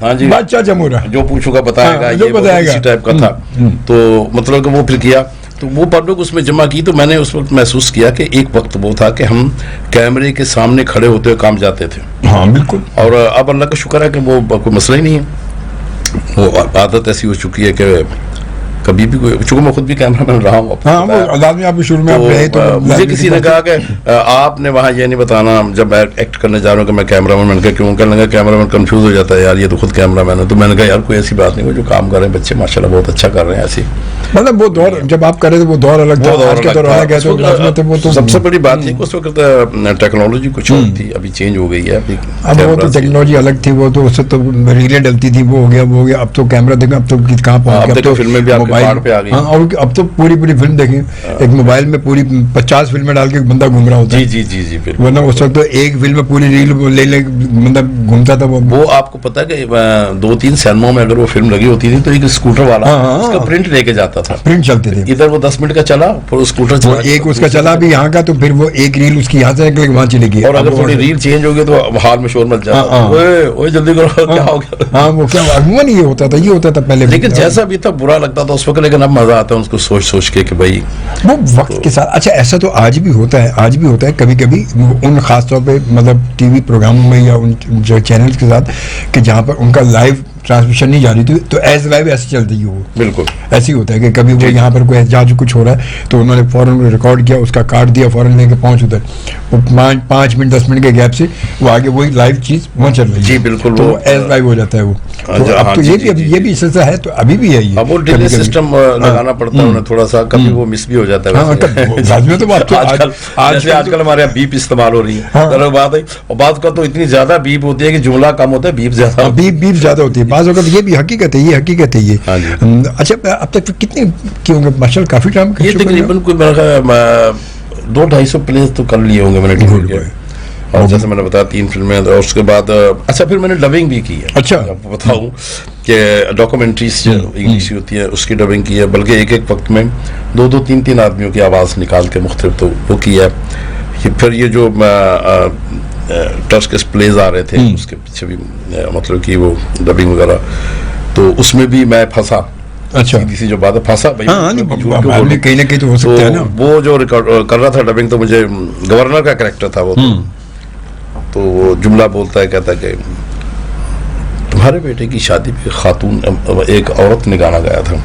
हाँ जी, बच्चा जमूरा जो पूछूंगा बताएगा, इसी टाइप का था। तो मतलब कि वो फिर किया, तो वो पब्लिक उसमें जमा की। तो मैंने उस वक्त महसूस किया कि एक वक्त वो था कि हम कैमरे के सामने खड़े होते हुए काम जाते थे। हाँ बिल्कुल। और अब अल्लाह का शुक्र है कि वो कोई मसला ही नहीं है, वो आदत ऐसी हो चुकी है कि कभी भी कोई, चूंकि मैं खुद भी कैमरामैन रहा हूँ, हाँ वो लाजमी आप शुरू में आप रहे तो मुझे किसी ने कहा कि आपने वहाँ ये नहीं बताना जब मैं एक्ट करने जा रहा हूँ कि मैं कैमरामैन, मैंने कहा क्यों, कहने लगा कैमरामैन कंफ्यूज हो जाता है यार, ये तो खुद कैमरामैन है। तो मैंने कहा यार कोई ऐसी बात नहीं, वो जो काम कर रहे हैं बच्चे माशाल्लाह बहुत अच्छा कर रहे हैं। ऐसी मतलब वो दौर जब आप कर रहे थे वो दौर अलग था, आज के दौर अलग है, तो वो तो सबसे बड़ी बात थी उस वक्त टेक्नोलॉजी कुछ और थी, अभी चेंज हो गई है। अब वो तो टेक्नोलॉजी अलग थी, वो तो उससे तो रीलें डलती थी, वो हो गया। अब तो कैमरा देखो, अब तो कहाँ पहुंच गया, अब तो फिल्में भी मोबाइल पे आ गई। हाँ, और अब तो पूरी फिल्म देखें, एक मोबाइल में पूरी 50 फिल्में डाल के बंदा घूम रहा होता है। जी वरना उस वक्त तो एक फिल्म में पूरी रील ले बंदा घूमता था। वो आपको पता है कि 2-3 सिनेमाओं में अगर वो फिल्म लगी होती थी तो एक स्कूटर वाला उसका प्रिंट लेके जाता था, प्रिंट चलते थे, इधर वो 10 मिनट का चला, फिर स्कूटर चला, एक उसका चला भी यहाँ का, तो फिर वो एक रील उसकी यहाँ से निकल वहाँ चली गई, और अगर थोड़ी रील चेंज हो गई तो हाल में शोर मच जाता, ओए जल्दी करो, क्या हो गया। हाँ वो क्या अमूमन ये होता था पहले, लेकिन जैसा भी था बुरा लगता था उस वक्त, लेकिन अब मजा आता है उसको सोच के कि भाई वो वक्त के साथ। अच्छा ऐसा तो आज भी होता है कभी कभी उन खास तौर पे मतलब टीवी प्रोग्रामों में या उन जो चैनल्स के साथ कि जहाँ पर उनका लाइव ट्रांसमिशन नहीं जारी थी, तो एज लाइव ऐसे चलती है वो, बिल्कुल ऐसे ही होता है कि कभी वो यहाँ पर कोई एहतजाज कुछ हो रहा है तो उन्होंने फौरन रिकॉर्ड किया, उसका काट दिया, फौरन लेके पहुंच उधर, वो 5 मिनट 10 मिनट के गैप से वो आगे वही लाइव चीज वहाँ चल रही है। जी बिल्कुल, तो एज लाइव हो जाता है वो। तो अब तो ये भी सिलसिला है, तो अभी भी है ये। अब वो डिले सिस्टम लगाना पड़ता है उन्हें थोड़ा सा, कभी वो मिस भी हो जाता है। आजकल हमारे यहाँ बीप इस्तेमाल हो रही है, बात है, और बात का तो इतनी ज्यादा बीप होती है कि जुमला कम होता है, बीप ज्यादा होती है। बाज़ वक़्त ये भी हकीकत है ये। अच्छा अब तक कितने किए होंगे माशाल्लाह, काफी टाइम ये तकरीबन कोई मेरा 200-250 प्लेस तो कर लिए होंगे मैंने टीवी के, और जैसे मैंने बताया 3 फिल्में, और उसके बाद अच्छा फिर मैंने डबिंग भी की है। अच्छा आपको बताऊं कि डॉक्यूमेंट्रीज जो इंग्लिश होती है उसकी डबिंग की है, बल्कि एक वक्त में 2-2, 3-3 आदमियों की आवाज़ निकाल के मुख्तलिफ तो वो की है। फिर ये जो टर्स्क प्लेज आ रहे थे उसके पीछे भी मतलब कि वो डबिंग वगैरह, तो उसमें भी मैं फंसा। अच्छा सीधी जो बात है, फंसा भाई, कहीं ना कहीं तो हो सकता है ना। वो जो रिकॉर्ड कर रहा था डबिंग, तो मुझे गवर्नर का कैरेक्टर था वो, तो वो जुमला बोलता है, कहता है कि तुम्हारे बेटे की शादी पे खातून एक औरत ने गाना गाया था,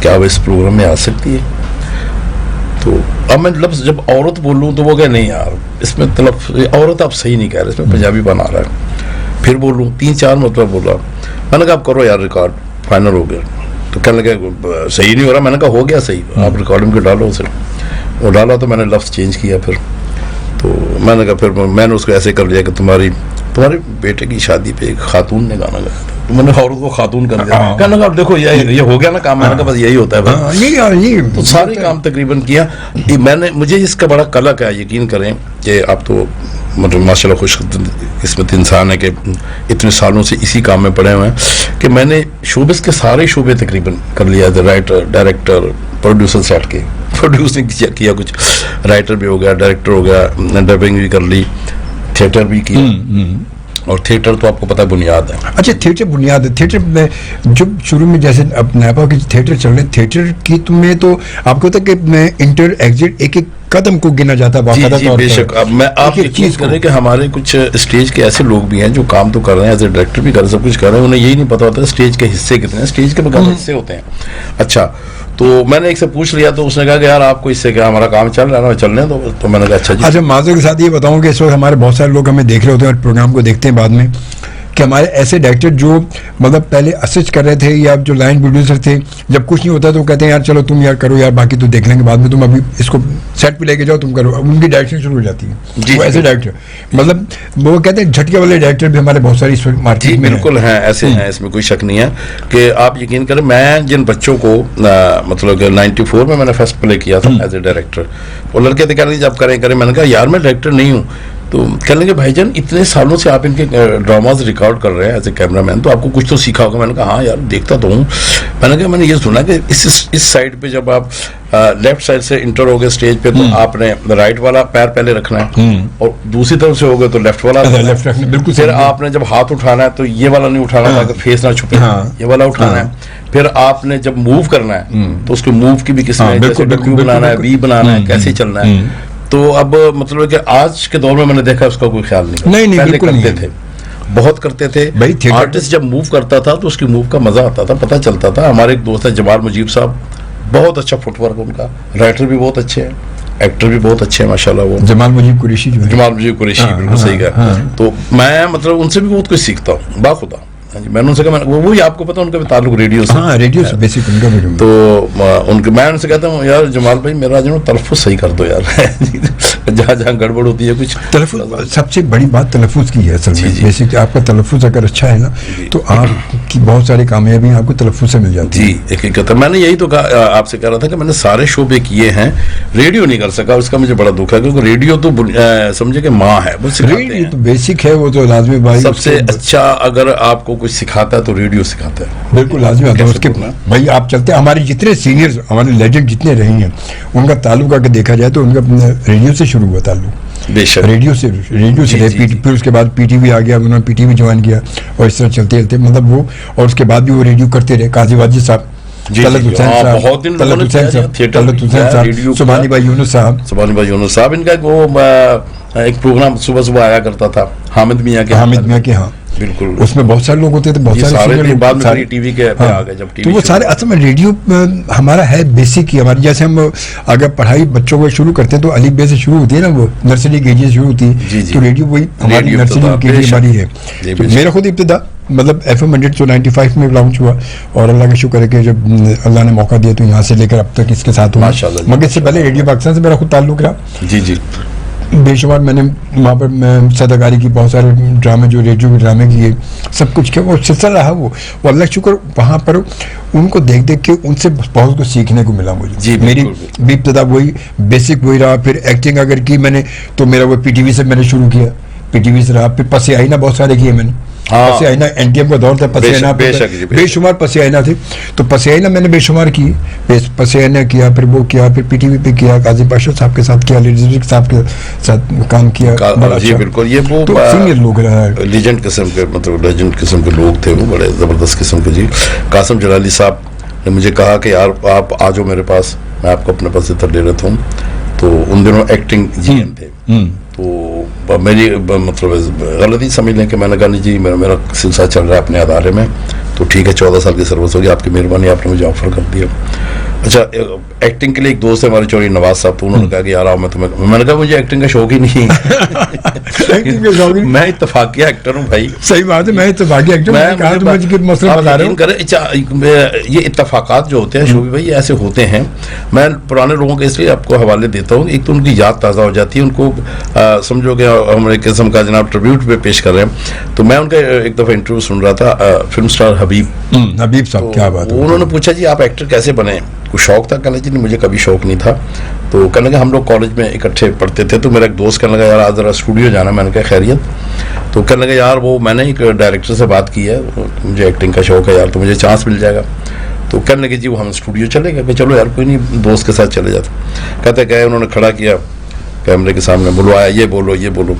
क्या वो इस प्रोग्राम में आ सकती है? तो अब मैं लफ्ज़ जब औरत बोलूँ तो वो कहे नहीं यार इसमें औरत आप सही नहीं कह रहे, इसमें पंजाबी बना रहा है। फिर बोलूँ 3-4 मतलब बोला, मैंने कहा आप करो यार रिकॉर्ड, फाइनल हो गया। तो कहने लगे सही नहीं हो रहा, मैंने कहा हो गया सही, आप रिकॉर्डिंग को डालो उसे। वो डाला तो मैंने लफ्ज़ चेंज किया, फिर तो मैंने कहा फिर मैंने उसको ऐसे कर लिया कि तुम्हारे बेटे की शादी पे एक खातून ने गाना गाया था, तो मैंने औरत को खातून कर दिया। कहने लगा देखो ये हो गया ना काम, मैंने कहा बस यही होता है भाई। ये तो सारे काम तकरीबन किया मैंने। मुझे इसका बड़ा कलक है, यकीन करें कि आप तो मतलब माशाल्लाह खुशकिस्मत इंसान है कि इतने सालों से इसी काम में पड़े हुए हैं कि मैंने शोबिस के सारे शोबे तकरीबन कर लिया, राइटर, डायरेक्टर, प्रोड्यूसर सेट के प्रोड्यूसिंग किया, कुछ राइटर भी हो गया, डायरेक्टर हो गया, डबिंग भी कर ली, थिएटर भी किया। और थिएटर तो आपको पता है बुनियाद है। अच्छा थिएटर बुनियाद है। थिएटर में जब शुरू में जैसे अब नैपा के थिएटर चल रहे, थिएटर की तुम्हें तो आपको होता है कि इंटर एग्जिट एक कदम को गिना जाता है। जी बेशक। अब मैं आप यकीन करें कि हमारे कुछ स्टेज के ऐसे लोग भी हैं जो काम तो कर रहे हैं, एज ए डायरेक्टर भी कर रहे हैं, सब कुछ कर रहे हैं, उन्हें यही नहीं पता होता स्टेज के हिस्से कितने हैं, स्टेज के बगैर हिस्से होते हैं। अच्छा तो मैंने एक से पूछ लिया, तो उसने कहा कि यार आपको इससे क्या, हमारा काम चल रहा है ना, चलने दो। तो मैंने कहा अच्छा जी। अच्छा माजूर के साथ ये बताऊं कि इस वक्त हमारे बहुत सारे लोग हमें देख रहे होते हैं और प्रोग्राम को देखते हैं बाद में, कि हमारे ऐसे डायरेक्टर जो मतलब पहले असिस्ट कर रहे थे या जो लाइन प्रोड्यूसर थे, जब कुछ नहीं होता तो कहते हैं यार चलो तुम यार करो यार, बाकी तो देख लेंगे बाद में, तुम अभी इसको सेट पे लेके जाओ, तुम करो। अब उनकी डायरेक्शन शुरू हो जाती है। वो ऐसे डायरेक्टर मतलब वो कहते हैं झटके वाले डायरेक्टर भी हमारे बहुत सारी मार्केट में बिल्कुल हैं, ऐसे हैं, इसमें कोई शक नहीं है। कि आप यकीन करें मैं जिन बच्चों को मतलब 94 में मैंने फर्स्ट प्ले किया था एज ए डायरेक्टर, वो लड़के तो कह रहे जब करें, मैंने कहा यार मैं डायरेक्टर नहीं हूँ। तो कह लेंगे भाईजान इतने सालों से आप इनके ड्रामाज रिकॉर्ड कर रहे हैं एज ए कैमरामैन, तो आपको कुछ तो सीखा होगा। मैंने कहा हाँ यार देखता तो हूँ। मैंने कहा मैंने ये सुना कि इस साइड पे जब आप लेफ्ट साइड से इंटर हो गए स्टेज पे, तो आपने राइट वाला पैर पहले रखना है, और दूसरी तरफ से हो गए तो लेफ्ट वाला लेफ्ट रखना। बिल्कुल। फिर आपने जब हाथ उठाना है तो ये वाला नहीं उठाना ताकि फेस ना छुपे, ये वाला उठाना है। फिर आपने जब मूव करना है तो उसके मूव की भी किस्म है, जैसे डब्ल्यू बनाना है, वी बनाना है, कैसे चलना है। तो अब मतलब कि आज के दौर में मैंने देखा उसका कोई ख्याल नहीं, पहले करते थे। بہت کرتے تھے. آرٹسٹ جب موو کرتا تھا تو اس کی موو کا مزہ آتا تھا, پتہ چلتا تھا. ہمارے ایک دوست ہے جمال مجیب صاحب, بہت اچھا فٹ ورک ان کا, رائٹر بھی بہت اچھے ہیں, ایکٹر بھی بہت اچھے ہیں ماشاءاللہ. وہ جمال مجیب قریشی جو ہے, جمال مجیب قریشی, بالکل صحیح کہا. تو میں مطلب ان سے بھی بہت کچھ سیکھتا ہوں باخدا. میں نے ان سے کہا, وہی آپ کو پتہ ان کا بھی تعلق ریڈیو سے, ریڈیو سے بیسک ان کا بھی. تو میں ان سے کہتا ہوں یار جمال بھائی میرا جو تلفظ صحیح کر دو یار, جہاں جہاں گڑبڑ ہوتی ہے کچھ. تلفظ سب سے بڑی بات تلفظ کی ہے اصل میں. بیسک آپ کا تلفظ اگر اچھا ہے نا تو آپ کی بہت ساری کامیابی آپ کو تلفظ سے مل جاتی ہے. جی حقیقت ہے. میں نے یہی تو آپ سے کہہ رہا تھا کہ میں نے سارے شعبے کیے ہیں, ریڈیو نہیں کر سکا. اس کا مجھے بڑا دکھ ہے کیونکہ ریڈیو تو سمجھے کہ ماں ہے, وہ سکھاتے ہیں, بیسک ہے وہ تو لازمی. بھائی سب سے اچھا اگر آپ کو کچھ سکھاتا ہے تو ریڈیو سکھاتا ہے, بالکل لازمی ہوتا ہے. اس کے بھائی آپ چلتے ہیں, ہمارے جتنے سینئرز ہمارے لیجنڈ جتنے رہے ہیں ان کا تعلق اگر دیکھا جائے تو ان کا ریڈیو سے شروع ہوا تعلق. بے شک ریڈیو سے پھر اس کے بعد پی ٹی وی آ گیا, انہوں نے پی ٹی وی جوائن کیا اور اس طرح چلتے چلتے مطلب وہ, اور اس کے بعد بھی وہ ریڈیو کرتے رہے. قاضی واجد صاحب, طلعت حسین صاحب, سبحانی بھائی یونس صاحب, ان کا ایک پروگرام صبح صبح آیا کرتا تھا حامد میاں کے. ہاں بالکل, اس میں بہت سارے لوگ ہوتے تھے, بہت سارے بعد میں ٹی وی کے آ گئے. جب تو وہ سارے اصل میں ریڈیو ہمارا ہے بیسک ہی. ہماری جیسے ہم اگر پڑھائی بچوں کو شروع کرتے ہیں تو الف بے سے شروع ہوتی ہے نا, وہ نرسری کے جی سے شروع ہوتی ہے, تو ریڈیو وہی ہماری نرسری کے جی ہماری ہے. میرا خود ابتدا مطلب FM 100 تو 95 میں لانچ ہوا, اور اللہ کا شکر ہے کہ جب اللہ نے موقع دیا تو یہاں سے لے کر اب تک اس کے ساتھ ہوا. مگر اس سے پہلے ریڈیو پاکستان سے میرا خود تعلق رہا. جی بے شمار میں نے وہاں پر صداکاری کی, بہت سارے ڈرامے جو ریڈیو کے ڈرامے کیے, سب کچھ کیا, وہ سلسلہ رہا. وہ اللہ کا شکر وہاں پر ان کو دیکھ کے ان سے بہت کچھ سیکھنے کو ملا مجھے. میری بھی ابتدا وہی بیسک وہی رہا. پھر ایکٹنگ اگر کی میں نے تو میرا وہ پی ٹی وی سے میں نے شروع کیا, پی ٹی وی سے رہا. پھر پس آئینہ بہت سارے کیے میں نے. پس آئینہ این ٹی ایم کا دور تھا, پس آئینہ بے شمار پس آئینہ تھے, تو پس آئینہ میں نے بے شمار کی. پس آئینہ کیا, پھر وہ کیا, پھر پی ٹی وی پہ کیا, قاضی پاشا صاحب کے ساتھ کیا, لیڈر صاحب کے ساتھ کام کیا. جی بالکل, یہ وہ سینئر لوگ رہا ہے, لیجنڈ قسم کے, مطلب لیجنڈ قسم کے لوگ تھے وہ, بڑے زبردست قسم کے. جی قاسم جلالی صاحب نے مجھے کہا کہ یار آپ آ جاؤ میرے پاس, میں آپ کو اپنے پاس سے لے لیتا ہوں. تو ان دنوں ایکٹنگ جی ایم تھے, تو میری مطلب غلطی سمجھ لیں کہ میں نے کہا نہیں جی میرا سلسلہ چل رہا ہے اپنے ادارے میں, تو ٹھیک ہے 14 سال کی سروس ہوگی, آپ کی مہربانی, آپ نے مجھے آفر کر دیا. اچھا ایکٹنگ کے لیے ایک دوست ہے ہمارے چوری نواز صاحب, تو انہوں نے کہا کہ یار میں تمہیں, میں نے کہا مجھے ایکٹنگ کا شوق ہی نہیں, میں اتفاقیہ ایکٹر ہوں بھائی. صحیح بات ہے, میں اتفاقی ایکٹر ہوں. یہ اتفاقات جو ہوتے ہیں شوبی بھائی ایسے ہوتے ہیں. میں پرانے لوگوں کے اس لیے آپ کو حوالے دیتا ہوں, ایک تو ان کی یاد تازہ ہو جاتی ہے, ان کو سمجھو کہ ہم ایک قسم کا جناب ٹریبیوٹ پہ پیش کر رہے ہیں. تو میں ان کا ایک دفعہ انٹرویو سن رہا تھا, فلم اسٹار حبیب صاحب, کیا بات ہے. انہوں نے پوچھا جی آپ ایکٹر کیسے بنے, کچھ شوق تھا؟ کہنے جی نہیں مجھے کبھی شوق نہیں تھا. تو کہنے لگا ہم لوگ کالج میں اکٹھے پڑھتے تھے, تو میرا ایک دوست کہنے لگا یار آج ذرا اسٹوڈیو جانا. میں نے کہا خیریت. تو کہنے لگا یار وہ میں نے ایک ڈائریکٹر سے بات کی ہے, مجھے ایکٹنگ کا شوق ہے یار, تو مجھے چانس مل جائے گا. تو کہنے لگے جی وہ ہم اسٹوڈیو چلے گئے, کہ چلو یار کوئی نہیں, دوست کے ساتھ چلے جاتے. کہتے گئے, انہوں نے کھڑا کیا کیمرے کے سامنے, بلوایا یہ بولو یہ بولو.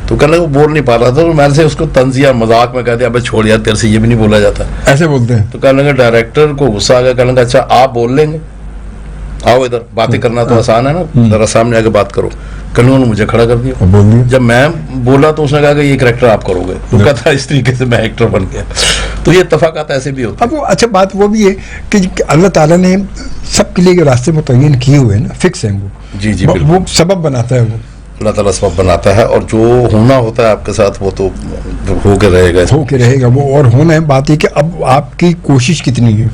تو کہنے لگا وہ بول نہیں پا رہا تھا, تو میں سے اس کو طنزیہ مذاق میں کہہ دیا ابے چھوڑ یار تیرے سے یہ بھی نہیں بولا جاتا, ایسے بولتے ہیں. تو کہنے لگا ڈائریکٹر کو غصہ آ گیا, کہنے لگا اچھا آپ بول لیں گے, آؤ ادھر, باتیں کرنا تو آسان ہے نا, ذرا سامنے آ کے بات کرو. کل انہوں نے مجھے کھڑا کر دیا. جب میں بولا تو اس نے کہا کہ یہ کریکٹر آپ کرو گے, تو کہتا اس طریقے سے میں ایکٹر بن گیا. تو یہ اتفاقات ایسے بھی ہوتے ہیں. اب وہ اچھا بات وہ بھی ہے کہ اللہ تعالیٰ نے سب کے لیے راستے متعین کیے ہوئے ہیں نا, فکس ہیں وہ. جی جی وہ سبب بناتا ہے, وہ اللہ تعالیٰ سبب بناتا ہے, اور جو ہونا ہوتا ہے آپ کے ساتھ وہ تو ہو کے رہے گا, وہ. اور ہونا ہے بات یہ کہ اب آپ کی کوشش کتنی ہے.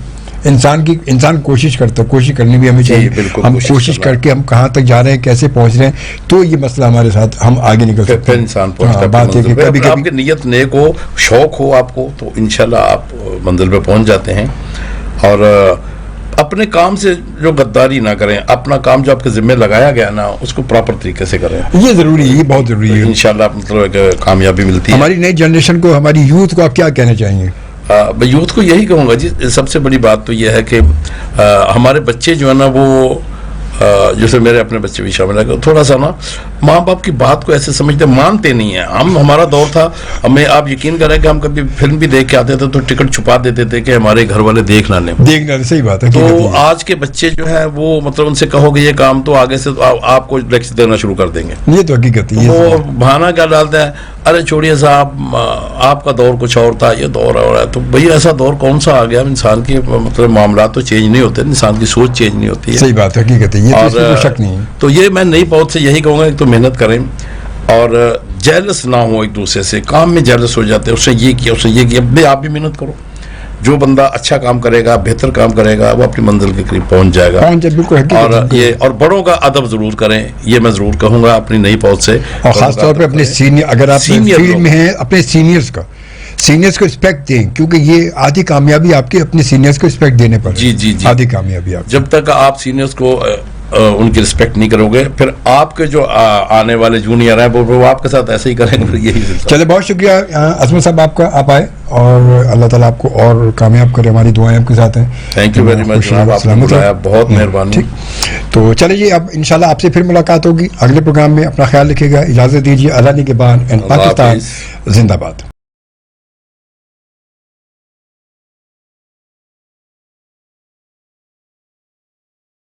انسان کوشش کرتا ہے, کوشش کرنی بھی ہمیں چاہیے. ہم کوشش کر کے ہم کہاں تک جا رہے ہیں, کیسے پہنچ رہے ہیں, تو یہ مسئلہ ہمارے ساتھ ہم آگے نکل سکتے ہیں. انسان پہنچتا ہے بات ہے کہ کبھی آپ کی نیت نیک ہو, شوق ہو آپ کو, تو انشاءاللہ آپ منزل پہ پہنچ جاتے ہیں. اور اپنے کام سے جو غداری نہ کریں, اپنا کام جو آپ کے ذمہ لگایا گیا نا اس کو پراپر طریقے سے کریں. یہ ضروری ہے, یہ بہت ضروری ہے. انشاءاللہ مطلب کامیابی ملتی ہے. ہماری نئی جنریشن کو, ہماری یوتھ کو آپ کیا کہنا چاہیں گے؟ میں یوتھ کو یہی کہوں گا جی, سب سے بڑی بات تو یہ ہے کہ ہمارے بچے جو ہے نا وہ, جیسے میرے اپنے بچے بھی شامل ہیں, تھوڑا سا نا माँ बाप की बात को ऐसे समझते, मानते नहीं है। हमारा दौर था, हमें आप यकीन करें कि हम कभी फिल्म भी देख के आते थे तो टिकट छुपा देते थे कि हमारे घर वाले देख ना लें। सही बात है। तो आज के बच्चे जो है वो मतलब उनसे कहोगे ये काम तो आगे से आपको लेक्चर देना शुरू कर देंगे। ये तो हकीकत है। वो बहाना क्या डालता है, अरे छोड़िए साहब आपका दौर कुछ और था, ये दौर और है। तो भैया ऐसा दौर कौन सा आ गया? इंसान की मतलब मामला तो चेंज नहीं होते, इंसान की सोच चेंज नहीं होती है। सही बात है, हकीकत है, ये तो शक नहीं है। तो ये मैं नई पहुंच से यही कहूँगा, एक तो मेहनत करें और जेलस ना हो एक दूसरे से। काम में जेलस हो जाते हैं, उससे ये किया उससे ये किया, भाई आप भी मेहनत करो। जो बंदा अच्छा काम करेगा, बेहतर काम करेगा, वो अपनी मंजिल के करीब पहुंच जाएगा। और ये और बड़ों का अदब जरूर करें, ये मैं जरूर कहूंगा अपनी नई पहुंच से। और खासतौर पे अपने सीनियर, अगर आप फील्ड में हैं, अपने सीनियर्स को रिस्पेक्ट दें, क्योंकि ये आधी कामयाबी आपकी अपने सीनियर्स को रिस्पेक्ट देने पर। जी जी जी, आधी कामयाबी आप जब तक आप सीनियर्स को उनकी रिस्पेक्ट नहीं करोगे, फिर आपके जो आने वाले जूनियर हैं वो आपके साथ ऐसे ही करेंगे। फिर यही चले, बहुत शुक्रिया अजमत साहब आपका, आप आए, और अल्लाह ताला आपको और कामयाब करे, हमारी दुआएं आपके साथ हैं। थैंक यू वेरी मच जनाब, आपने बुलाया, बहुत मेहरबानी। तो चलिए, अब इंशाल्लाह आपसे फिर मुलाकात होगी अगले प्रोग्राम में। अपना ख्याल रखिएगा, इजाजत दीजिए। अल्लाह निगहबान एंड पाकिस्तान जिंदाबाद।